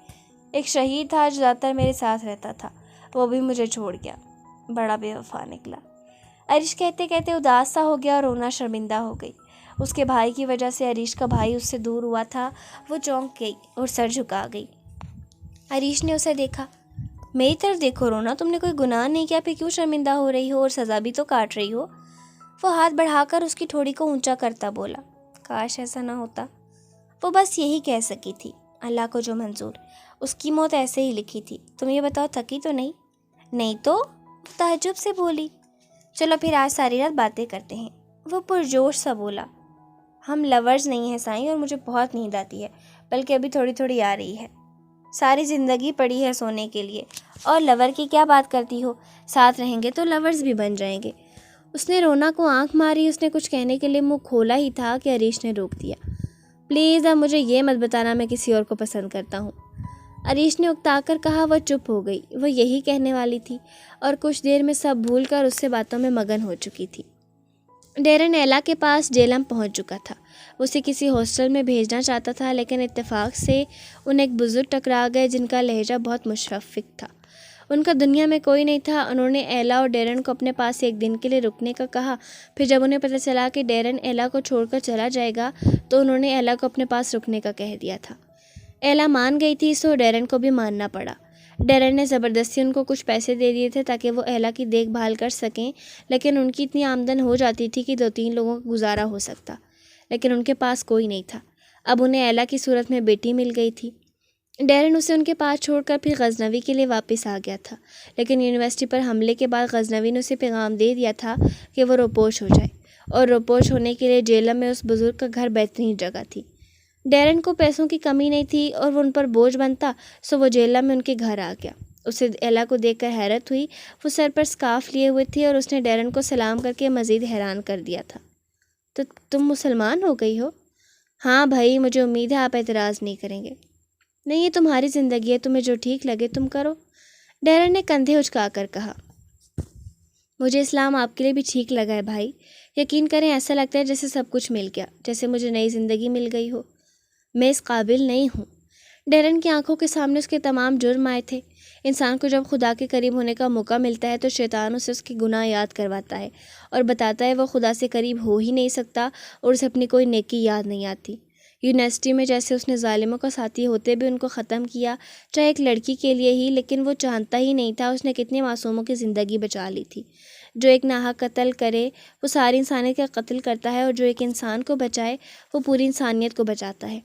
ایک شہید تھا جو زیادہ تر میرے ساتھ رہتا تھا، وہ بھی مجھے چھوڑ گیا، بڑا بے وفا نکلا۔ عریش کہتے کہتے اداس سا ہو گیا اور رونا شرمندہ ہو گئی۔ اس کے بھائی کی وجہ سے عریش کا بھائی اس سے دور ہوا تھا۔ وہ چونک گئی اور سر جھکا گئی۔ عریش نے اسے دیکھا۔ میری طرف دیکھو رونا، تم نے کوئی گناہ نہیں کیا، پھر کیوں شرمندہ ہو رہی ہو اور سزا بھی تو کاٹ رہی ہو؟ وہ ہاتھ بڑھا کر اس کی ٹھوڑی کو اونچا کرتا بولا۔ کاش ایسا نہ ہوتا۔ وہ بس یہی کہہ سکی تھی، اللہ کو جو منظور، اس کی موت ایسے ہی لکھی تھی۔ تم یہ بتاؤ تھکی تو نہیں؟ نہیں تو، وہ تعجب سے بولی۔ چلو پھر آج ساری رات باتیں کرتے ہیں، وہ پرجوش سا بولا۔ ہم لورز نہیں ہیں سائیں، اور مجھے بہت نیند آتی ہے، بلکہ ابھی تھوڑی تھوڑی آ رہی ہے۔ ساری زندگی پڑی ہے سونے کے لیے، اور لور کی کیا بات کرتی ہو؟ ساتھ رہیں گے تو لورز بھی بن جائیں گے۔ اس نے رونا کو آنکھ ماری۔ اس نے کچھ کہنے کے لیے منہ کھولا ہی تھا کہ عریش نے روک دیا۔ پلیز اب مجھے یہ مت بتانا میں کسی اور کو پسند کرتا ہوں، عریش نے اکتا کر کہا۔ وہ چپ ہو گئی، وہ یہی کہنے والی تھی، اور کچھ دیر میں سب بھول کر اس سے باتوں میں مگن ہو چکی تھی۔ ڈیرن ایلا کے پاس جیلم پہنچ چکا تھا۔ وہ اسے کسی ہاسٹل میں بھیجنا چاہتا تھا، لیکن اتفاق سے انہیں ایک بزرگ ٹکرا گئے جن کا لہجہ بہت مشفق تھا۔ ان کا دنیا میں کوئی نہیں تھا۔ انہوں نے ایلا اور ڈیرن کو اپنے پاس 1 دن کے لیے رکنے کا کہا۔ پھر جب انہیں پتہ چلا کہ ڈیرن ایلا کو چھوڑ کر چلا جائے گا تو انہوں نے ایلا کو اپنے پاس رکنے کا کہہ دیا تھا۔ ایلا مان گئی تھی، سو ڈیرن کو بھی ماننا پڑا۔ ڈیرن نے زبردستی ان کو کچھ پیسے دے دیے تھے تاکہ وہ ایلا کی دیکھ بھال کر سکیں، لیکن ان کی اتنی آمدن ہو جاتی تھی کہ 2-3 لوگوں کا گزارا ہو سکتا، لیکن ان کے پاس کوئی نہیں تھا۔ اب انہیں ایلا کی صورت میں بیٹی مل گئی تھی۔ ڈیرن اسے ان کے پاس چھوڑ کر پھر غزنوی کے لیے واپس آ گیا تھا، لیکن یونیورسٹی پر حملے کے بعد غزنوی نے اسے پیغام دے دیا تھا کہ وہ روپوش ہو جائے، اور روپوش ہونے کے لیے جیلم میں اس بزرگ کا گھر بہترین جگہ تھی۔ ڈیرن کو پیسوں کی کمی نہیں تھی اور وہ ان پر بوجھ بنتا، سو وہ جیلم میں ان کے گھر آ گیا۔ اسے ایلا کو دیکھ کر حیرت ہوئی۔ وہ سر پر سکارف لیے ہوئے تھی، اور اس نے ڈیرن کو سلام کر کے مزید حیران کر دیا تھا۔ تو تم مسلمان ہو گئی ہو؟ ہاں بھائی، مجھے امید ہے آپ اعتراض نہیں کریں گے۔ نہیں، یہ تمہاری زندگی ہے، تمہیں جو ٹھیک لگے تم کرو، ڈیرن نے کندھے اچکا کر کہا۔ مجھے اسلام آپ کے لیے بھی ٹھیک لگا ہے بھائی، یقین کریں ایسا لگتا ہے جیسے سب کچھ مل گیا، جیسے مجھے نئی زندگی مل گئی ہو۔ میں اس قابل نہیں ہوں۔ ڈیرن کی آنکھوں کے سامنے اس کے تمام جرم آئے تھے۔ انسان کو جب خدا کے قریب ہونے کا موقع ملتا ہے تو شیطان اسے اس کے گناہ یاد کرواتا ہے اور بتاتا ہے وہ خدا سے قریب ہو ہی نہیں سکتا اور اسے اپنی کوئی نیکی یاد نہیں آتی۔ یونیورسٹی میں جیسے اس نے ظالموں کا ساتھی ہوتے بھی ان کو ختم کیا، چاہے ایک لڑکی کے لیے ہی، لیکن وہ جانتا ہی نہیں تھا اس نے کتنے معصوموں کی زندگی بچا لی تھی۔ جو ایک ناحق قتل کرے وہ ساری انسانیت کا قتل کرتا ہے، اور جو ایک انسان کو بچائے وہ پوری انسانیت کو بچاتا ہے۔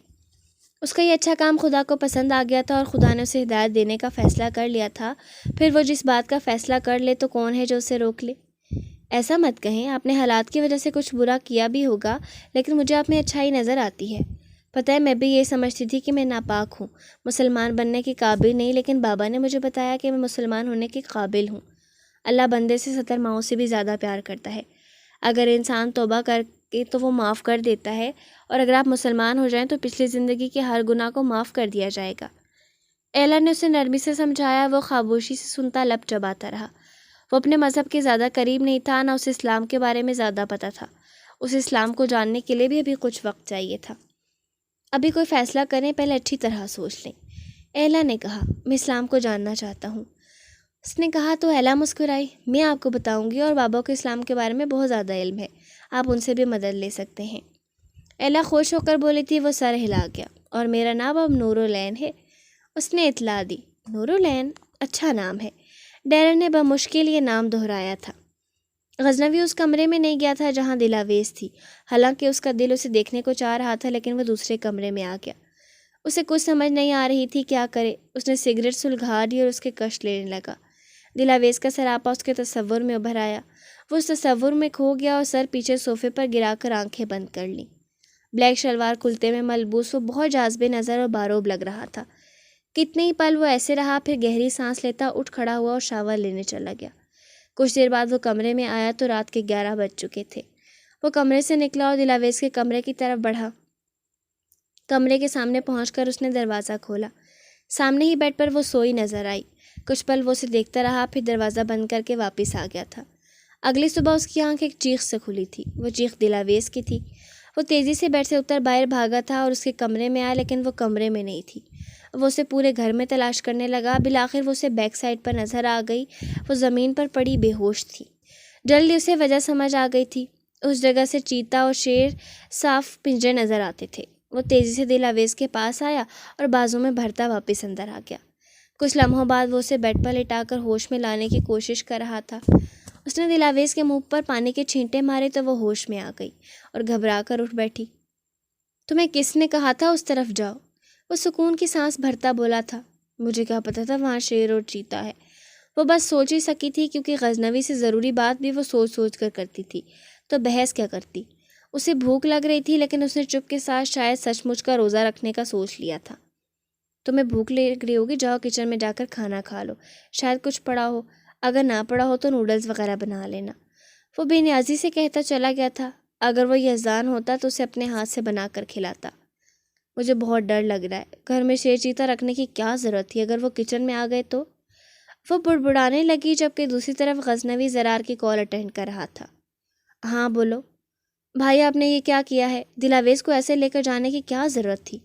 اس کا یہ اچھا کام خدا کو پسند آ گیا تھا اور خدا نے اسے ہدایت دینے کا فیصلہ کر لیا تھا۔ پھر وہ جس بات کا فیصلہ کر لے تو کون ہے جو اسے روک لے؟ ایسا مت کہیں، آپ نے حالات کی وجہ سے کچھ برا کیا بھی ہوگا، لیکن مجھے آپ میں اچھائی نظر آتی ہے۔ پتہ ہے میں بھی یہ سمجھتی تھی کہ میں ناپاک ہوں، مسلمان بننے کے قابل نہیں، لیکن بابا نے مجھے بتایا کہ میں مسلمان ہونے کے قابل ہوں۔ اللہ بندے سے 70 ماؤں سے بھی زیادہ پیار کرتا ہے۔ اگر انسان توبہ کر کے تو وہ معاف کر دیتا ہے، اور اگر آپ مسلمان ہو جائیں تو پچھلی زندگی کے ہر گناہ کو معاف کر دیا جائے گا۔ ایلا نے اسے نرمی سے سمجھایا۔ وہ خاموشی سے سنتا، لب چباتا رہا۔ وہ اپنے مذہب کے زیادہ قریب نہیں تھا، نہ اسے اسلام کے بارے میں زیادہ پتہ تھا۔ اسے اسلام کو جاننے کے لیے بھی ابھی کچھ وقت چاہیے تھا۔ ابھی کوئی فیصلہ کریں پہلے اچھی طرح سوچ لیں۔ ایلا نے کہا، میں اسلام کو جاننا چاہتا ہوں۔ اس نے کہا تو ایلا مسکرائی، میں آپ کو بتاؤں گی، اور بابا کو اسلام کے بارے میں بہت زیادہ علم ہے، آپ ان سے بھی مدد لے سکتے ہیں۔ ایلا خوش ہو کر بولی تھی۔ وہ سر ہلا گیا۔ اور میرا نام اب نورالعین ہے، اس نے اطلاع دی۔ نورالعین اچھا نام ہے۔ ڈیرن نے بمشکل یہ نام دہرایا تھا۔ غزنوی اس کمرے میں نہیں گیا تھا جہاں دلاویز تھی، حالانکہ اس کا دل اسے دیکھنے کو چاہ رہا تھا، لیکن وہ دوسرے کمرے میں آ گیا۔ اسے کچھ سمجھ نہیں آ رہی تھی کیا کرے۔ اس نے سگریٹ سلگھا دی اور اس کے کش لینے لگا۔ دلاویز کا سراپا اس کے تصور میں ابھر آیا۔ وہ اس تصور میں کھو گیا اور سر پیچھے صوفے پر گرا کر آنکھیں بند کر لیں۔ بلیک شلوار کلتے میں ملبوس وہ بہت جاذب نظر اور باروب لگ رہا تھا۔ کتنے ہی پل وہ ایسے رہا، پھر گہری سانس لیتا اٹھ کھڑا ہوا اور شاور لینے چلا گیا۔ کچھ دیر بعد وہ کمرے میں آیا تو رات کے 11 بج چکے تھے۔ وہ کمرے سے نکلا اور دلاویز کے کمرے کی طرف بڑھا۔ کمرے کے سامنے پہنچ کر اس نے دروازہ کھولا۔ سامنے ہی بیڈ پر وہ سوئی نظر آئی۔ کچھ پل وہ اسے دیکھتا رہا، پھر دروازہ بند کر کے واپس آ گیا تھا۔ اگلی صبح اس کی آنکھ ایک چیخ سے کھلی تھی۔ وہ چیخ دلاویز کی تھی۔ وہ تیزی سے بیڈ سے اتر باہر بھاگا تھا اور اس کے کمرے میں آیا، لیکن وہ کمرے میں نہیں تھی۔ وہ اسے پورے گھر میں تلاش کرنے لگا۔ بالآخر وہ اسے بیک سائڈ پر نظر آ گئی۔ وہ زمین پر پڑی بے ہوش تھی۔ جلدی اسے وجہ سمجھ آ گئی تھی۔ اس جگہ سے چیتا اور شیر صاف پنجرے نظر آتے تھے۔ وہ تیزی سے دلاویز کے پاس آیا اور بازو میں بھرتا واپس اندر آ گیا۔ کچھ لمحوں بعد وہ اسے بیڈ پر لٹا کر ہوش میں لانے کی کوشش کر رہا تھا۔ اس نے دلاویز کے منہ پر پانی کے چھینٹے مارے تو وہ ہوش میں آ گئی اور گھبرا کر اٹھ بیٹھی۔ تمہیں کس نے کہا تھا اس طرف جاؤ؟ وہ سکون کی سانس بھرتا بولا تھا۔ مجھے کیا پتا تھا وہاں شیر اور چیتا ہے۔ وہ بس سوچ ہی سکی تھی، کیونکہ غزنوی سے ضروری بات بھی وہ سوچ سوچ کر کرتی تھی، تو بحث کیا کرتی۔ اسے بھوک لگ رہی تھی، لیکن اس نے چپ کے ساتھ شاید سچ مچ کا روزہ رکھنے کا سوچ لیا تھا۔ تمہیں بھوک لگ رہی ہوگی، جاؤ کچن میں جا کر کھانا کھا لو، شاید کچھ پڑا ہو، اگر نہ پڑا ہو تو نوڈلز وغیرہ بنا لینا۔ وہ بے نیازی سے کہتا چلا گیا تھا۔ اگر وہ یزدان ہوتا تو اسے اپنے ہاتھ سے بنا کر کھلاتا۔ مجھے بہت ڈر لگ رہا ہے، گھر میں شیر چیتا رکھنے کی کیا ضرورت تھی؟ اگر وہ کچن میں آ گئے تو؟ وہ بڑبڑانے لگی، جبکہ دوسری طرف غزنوی زرار کی کال اٹینڈ کر رہا تھا۔ ہاں بولو بھائی، آپ نے یہ کیا کیا ہے؟ دلاویز کو ایسے لے کر جانے کی کیا ضرورت تھی؟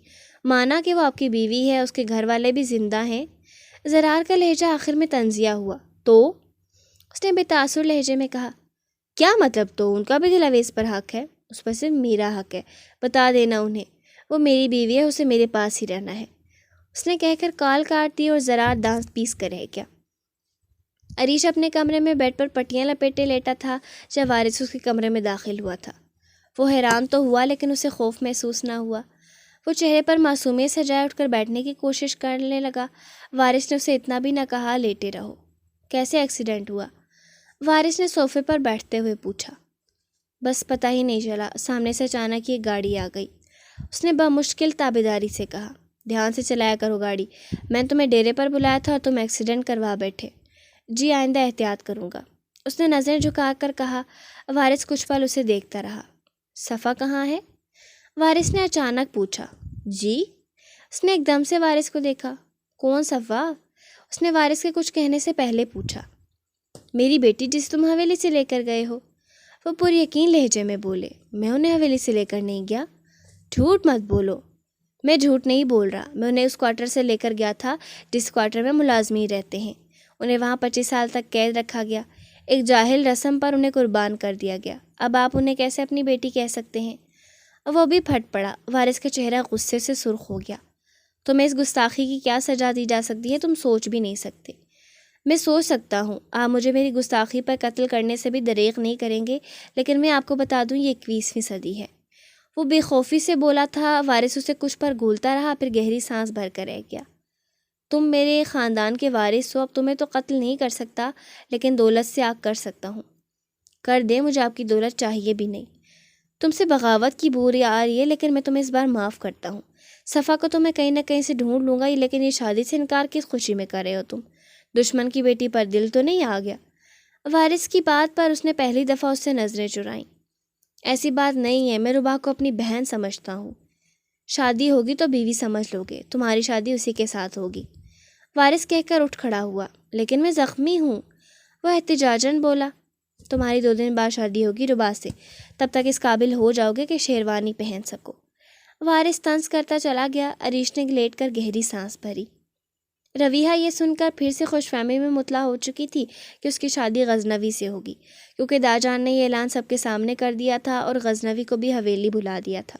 مانا کہ وہ آپ کی بیوی ہے، اس کے گھر والے بھی زندہ ہیں۔ زرار کا لہجہ آخر میں طنزیہ ہوا۔ تو اس نے بے تاثر لہجے میں کہا، کیا مطلب تو؟ ان کا بھی دلاویز پر حق ہے، اس پر صرف میرا حق ہے، بتا دینا انہیں، وہ میری بیوی ہے، اسے میرے پاس ہی رہنا ہے۔ اس نے کہہ کر کال کاٹ دی اور زرار دانت پیس کر رہ گیا۔ عریش اپنے کمرے میں بیڈ پر پٹیاں لپیٹے لیٹا تھا جب وارث اس کے کمرے میں داخل ہوا تھا۔ وہ حیران تو ہوا، لیکن اسے خوف محسوس نہ ہوا۔ وہ چہرے پر معصومیت سجائے اٹھ کر بیٹھنے کی کوشش کرنے لگا۔ وارث نے اسے اتنا بھی نہ کہا، لیٹے رہو۔ کیسے ایکسیڈنٹ ہوا؟ وارث نے صوفے پر بیٹھتے ہوئے پوچھا۔ بس پتہ ہی نہیں چلا، سامنے سے اچانک ایک گاڑی آ گئی۔ اس نے بمشکل تابیداری سے کہا، دھیان سے چلایا کرو گاڑی، میں تمہیں ڈیرے پر بلایا تھا اور تم ایکسیڈنٹ کروا بیٹھے۔ جی آئندہ احتیاط کروں گا، اس نے نظریں جھکا کر کہا۔ وارث کچھ پل اسے دیکھتا رہا۔ صفا کہاں ہے؟ وارث نے اچانک پوچھا۔ جی؟ اس نے ایک دم سے وارث کو دیکھا۔ کون صفا؟ اس نے وارث کے کچھ کہنے سے پہلے پوچھا۔ میری بیٹی جس تم حویلی سے لے کر گئے ہو۔ وہ پر یقین لہجے میں بولے، میں انہیں حویلی سے لے کر نہیں گیا۔ جھوٹ مت بولو۔ میں جھوٹ نہیں بول رہا، میں انہیں اس کوارٹر سے لے کر گیا تھا جس کوارٹر میں ملازمین رہتے ہیں۔ انہیں وہاں 25 سال تک قید رکھا گیا، ایک جاہل رسم پر انہیں قربان کر دیا گیا۔ اب آپ انہیں کیسے اپنی بیٹی کہہ سکتے ہیں؟ وہ بھی پھٹ پڑا۔ وارث کا چہرہ غصے سے سرخ ہو گیا۔ تمہیں اس گستاخی کی کیا سزا دی جا سکتی ہے تم سوچ بھی نہیں سکتے۔ میں سوچ سکتا ہوں، آپ مجھے میری گستاخی پر قتل کرنے سے بھی دریغ نہیں کریں گے، لیکن میں آپ کو بتا دوں یہ 21ویں صدی ہے۔ وہ بے خوفی سے بولا تھا۔ وارث اسے کچھ پر گھولتا رہا، پھر گہری سانس بھر کر رہ گیا۔ تم میرے خاندان کے وارث ہو، اب تمہیں تو قتل نہیں کر سکتا، لیکن دولت سے آگ کر سکتا ہوں۔ کر دے، مجھے آپ کی دولت چاہیے بھی نہیں۔ تم سے بغاوت کی بو آ رہی ہے، لیکن میں تمہیں اس بار معاف کرتا ہوں۔ صفا کو تو میں کہیں نہ کہیں سے ڈھونڈ لوں گا، لیکن یہ شادی سے انکار کس خوشی میں کر رہے ہو تم؟ دشمن کی بیٹی پر دل تو نہیں آ گیا؟ وارث کی بات پر اس نے پہلی دفعہ اس سے نظریں چرائیں۔ ایسی بات نہیں ہے، میں ربا کو اپنی بہن سمجھتا ہوں۔ شادی ہوگی تو بیوی سمجھ لو گے، تمہاری شادی اسی کے ساتھ ہوگی۔ وارث کہہ کر اٹھ کھڑا ہوا۔ لیکن میں زخمی ہوں، وہ احتجاجاً بولا۔ تمہاری 2 دن بعد شادی ہوگی ربا سے، تب تک اس قابل ہو جاؤ گے کہ شیروانی پہن سکو۔ وارث طنز کرتا چلا گیا۔ عریش نے لیٹ کر گہری سانس بھری۔ رویہ یہ سن کر پھر سے خوش فہمی میں مطلع ہو چکی تھی کہ اس کی شادی غزنوی سے ہوگی، کیونکہ داجان نے یہ اعلان سب کے سامنے کر دیا تھا اور غزنوی کو بھی حویلی بلا دیا تھا۔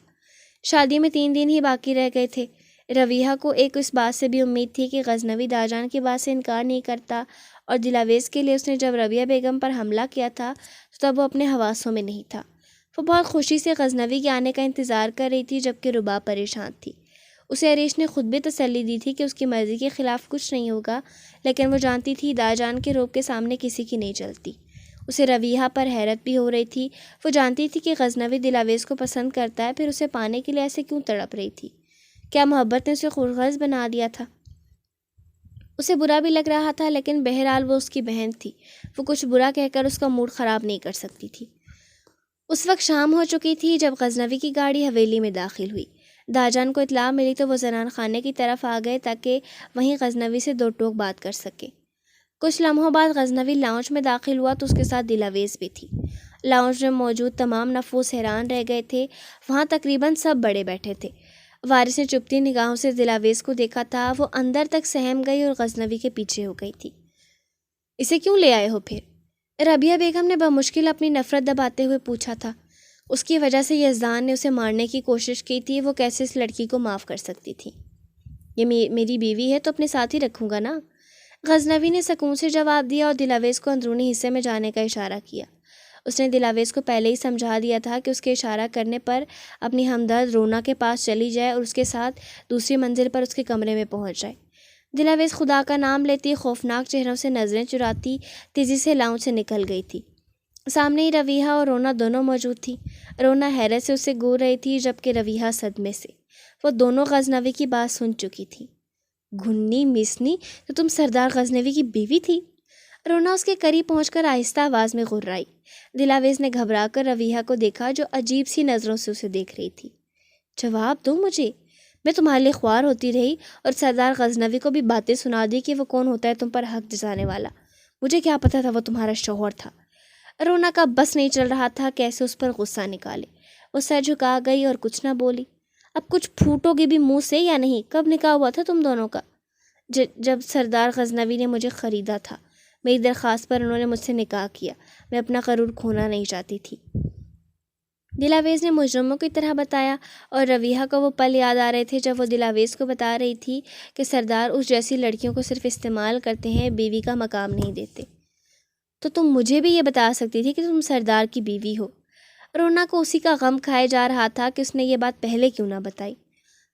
شادی میں 3 دن ہی باقی رہ گئے تھے۔ رویہ کو ایک اس بات سے بھی امید تھی کہ غزنوی داجان کی بات سے انکار نہیں کرتا، اور دلاویز کے لیے اس نے جب ربیہ بیگم پر حملہ کیا تھا تو تب وہ اپنے حواسوں میں نہیں تھا۔ وہ بہت خوشی سے غزنوی کے آنے کا انتظار کر رہی تھی، جبکہ ربا پریشان تھی۔ اسے عریش نے خود بھی تسلی دی تھی کہ اس کی مرضی کے خلاف کچھ نہیں ہوگا، لیکن وہ جانتی تھی داجان کے روب کے سامنے کسی کی نہیں چلتی۔ اسے رویہ پر حیرت بھی ہو رہی تھی۔ وہ جانتی تھی کہ غزنوی دلاویز کو پسند کرتا ہے، پھر اسے پانے کے لیے ایسے کیوں تڑپ رہی تھی؟ کیا محبت نے اسے خودغرض بنا دیا تھا؟ اسے برا بھی لگ رہا تھا، لیکن بہرحال وہ اس کی بہن تھی، وہ کچھ برا کہہ کر اس کا موڈ خراب نہیں کر سکتی تھی۔ اس وقت شام ہو چکی تھی جب غزنوی کی گاڑی حویلی میں داخل ہوئی۔ داجان کو اطلاع ملی تو وہ زنان خانے کی طرف آ گئے تاکہ وہیں غزنوی سے 2 ٹوک بات کر سکے۔ کچھ لمحوں بعد غزنوی لاؤنج میں داخل ہوا تو اس کے ساتھ دلاویز بھی تھی۔ لاؤنج میں موجود تمام نفوس حیران رہ گئے تھے، وہاں تقریباً سب بڑے بیٹھے تھے۔ وارث نے چپتی نگاہوں سے دلاویز کو دیکھا تھا، وہ اندر تک سہم گئی اور غزنوی کے پیچھے ہو گئی تھی۔ اسے کیوں لے آئے ہو پھر؟ ربیہ بیگم نے بمشکل اپنی نفرت دباتے ہوئے پوچھا تھا۔ اس کی وجہ سے یزدان نے اسے مارنے کی کوشش کی تھی، وہ کیسے اس لڑکی کو معاف کر سکتی تھی؟ یہ میری بیوی ہے تو اپنے ساتھ ہی رکھوں گا نا۔ غزنوی نے سکون سے جواب دیا اور دلاویز کو اندرونی حصے میں جانے کا اشارہ کیا۔ اس نے دلاویز کو پہلے ہی سمجھا دیا تھا کہ اس کے اشارہ کرنے پر اپنی ہمدرد رونا کے پاس چلی جائے اور اس کے ساتھ دوسری منزل پر اس کے کمرے میں پہنچ جائے۔ دلاویز خدا کا نام لیتی، خوفناک چہروں سے نظریں چراتی تیزی سے لاؤنج سے نکل گئی تھی۔ سامنے ہی رویہ اور رونا دونوں موجود تھی۔ رونا حیرت سے اسے گور رہی تھی، جبکہ رویہ صدمے سے۔ وہ دونوں غزنوی کی بات سن چکی تھی۔ گھنی مسنی، تو تم سردار غزنوی کی بیوی تھی؟ رونا اس کے قریب پہنچ کر آہستہ آواز میں غرائی۔ دلاویز نے گھبرا کر رویہ کو دیکھا جو عجیب سی نظروں سے اسے دیکھ رہی تھی۔ جواب دو مجھے، میں تمہارے لیے خوار ہوتی رہی اور سردار غزنوی کو بھی باتیں سنا دی کہ وہ کون ہوتا ہے تم پر حق جتانے والا۔ مجھے کیا پتا تھا وہ تمہارا شوہر تھا۔ رونا کا بس نہیں چل رہا تھا کیسے اس پر غصہ نکالے۔ وہ سر جھکا گئی اور کچھ نہ بولی۔ اب کچھ پھوٹو گی بھی منہ سے یا نہیں؟ کب نکاح ہوا تھا تم دونوں کا؟ جب سردار غزنوی نے مجھے خریدا تھا، میری درخواست پر انہوں نے مجھ سے نکاح کیا۔ میں اپنا غرور کھونا نہیں چاہتی تھی۔ دلاویز نے مجرموں کی طرح بتایا، اور رویہ کو وہ پل یاد آ رہے تھے جب وہ دلاویز کو بتا رہی تھی کہ سردار اس جیسی لڑکیوں کو صرف استعمال کرتے ہیں، بیوی کا مقام نہیں دیتے۔ تو تم مجھے بھی یہ بتا سکتی تھی کہ تم سردار کی بیوی ہو۔ رونا کو اسی کا غم کھائے جا رہا تھا کہ اس نے یہ بات پہلے کیوں نہ بتائی۔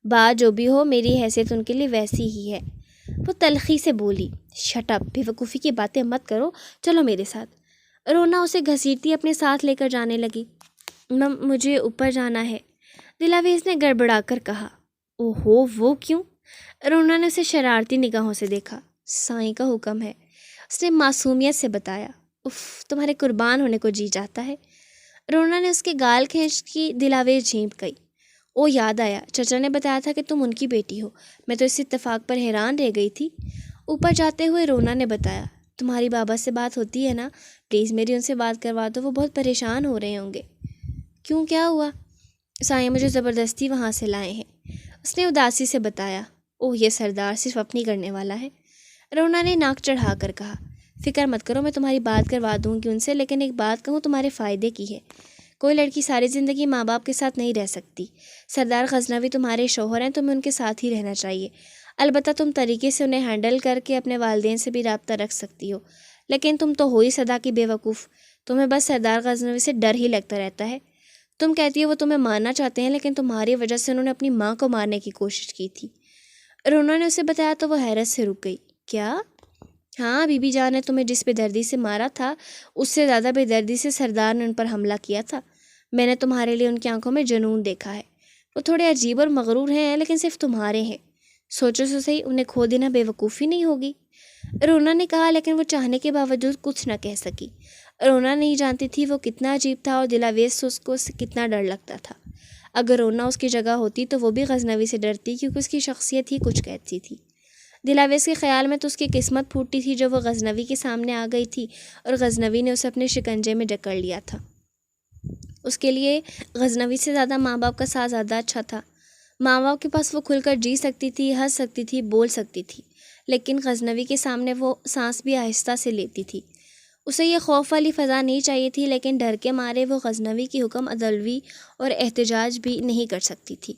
بات جو بھی ہو، میری حیثیت ان کے لیے ویسی ہی ہے۔ وہ تلخی سے بولی۔ شٹ اپ، بے وقوفی کی باتیں مت کرو، چلو میرے ساتھ۔ رونا اسے گھسیٹتی اپنے ساتھ لے کر جانے لگی۔ مجھے اوپر جانا ہے، دلاویز نے گڑبڑا کر کہا۔ اوہو، وہ کیوں؟ رونا نے اسے شرارتی نگاہوں سے دیکھا۔ سائیں کا حکم ہے، اس نے معصومیت سے بتایا۔ اف، تمہارے قربان ہونے کو جی چاہتا ہے۔ رونا نے اس کے گال کھینچ کی۔ دلاویز جھینپ گئی۔ او یاد آیا، چچا نے بتایا تھا کہ تم ان کی بیٹی ہو، میں تو اس اتفاق پر حیران رہ گئی تھی۔ اوپر جاتے ہوئے رونا نے بتایا، تمہاری بابا سے بات ہوتی ہے نا؟ پلیز میری ان سے بات کروا دو، وہ بہت پریشان ہو رہے ہوں گے۔ کیوں، کیا ہوا؟ سایہ مجھے زبردستی وہاں سے لائے ہیں، اس نے اداسی سے بتایا۔ اوہ، یہ سردار صرف اپنی کرنے والا ہے، رونا نے ناک چڑھا کر کہا۔ فکر مت کرو، میں تمہاری بات کروا دوں گی ان سے، لیکن ایک بات کہوں تمہارے فائدے کی ہے، کوئی لڑکی ساری زندگی ماں باپ کے ساتھ نہیں رہ سکتی۔ سردار غزنوی تمہارے شوہر ہیں، تمہیں ان کے ساتھ ہی رہنا چاہیے۔ البتہ تم طریقے سے انہیں ہینڈل کر کے اپنے والدین سے بھی رابطہ رکھ سکتی ہو، لیکن تم تو ہو ہی صدا کی بے وقوف، تمہیں بس سردار غزنوی سے ڈر ہی لگتا رہتا ہے۔ تم کہتی ہو وہ تمہیں مارنا چاہتے ہیں، لیکن تمہاری وجہ سے انہوں نے اپنی ماں کو مارنے کی کوشش کی تھی۔ رونا نے اسے بتایا تو وہ حیرت سے رک گئی۔ کیا؟ ہاں، بی بی جان نے تمہیں جس بے دردی سے مارا تھا، اس سے زیادہ بے دردی سے سردار نے ان پر حملہ کیا تھا۔ میں نے تمہارے لیے ان کی آنکھوں میں جنون دیکھا ہے۔ وہ تھوڑے عجیب اور مغرور ہیں، لیکن صرف تمہارے ہیں۔ سوچو تو صحیح، انہیں کھو دینا بے وقوفی نہیں ہوگی؟ رونا نے کہا، لیکن وہ چاہنے کے باوجود کچھ نہ کہہ سکی۔ رونا نہیں جانتی تھی وہ کتنا عجیب تھا اور دلاویز سے اس کو کتنا ڈر لگتا تھا۔ اگر رونا اس کی جگہ ہوتی تو وہ بھی غزنوی سے ڈرتی، کیونکہ اس کی شخصیت ہی کچھ کہتی تھی۔ دلاویز کے خیال میں تو اس کی قسمت پھوٹی تھی جو وہ غزنوی کے سامنے آ گئی تھی اور غزنوی نے اسے اپنے شکنجے میں جکڑ لیا تھا۔ اس کے لیے غزنوی سے زیادہ ماں باپ کا ساتھ زیادہ اچھا تھا۔ ماں باپ کے پاس وہ کھل کر جی سکتی تھی، ہنس سکتی تھی، بول سکتی تھی، لیکن غزنوی کے سامنے وہ سانس بھی آہستہ سے لیتی تھی۔ اسے یہ خوف والی فضا نہیں چاہیے تھی، لیکن ڈر کے مارے وہ غزنوی کی حکم عدلوی اور احتجاج بھی نہیں کر سکتی تھی۔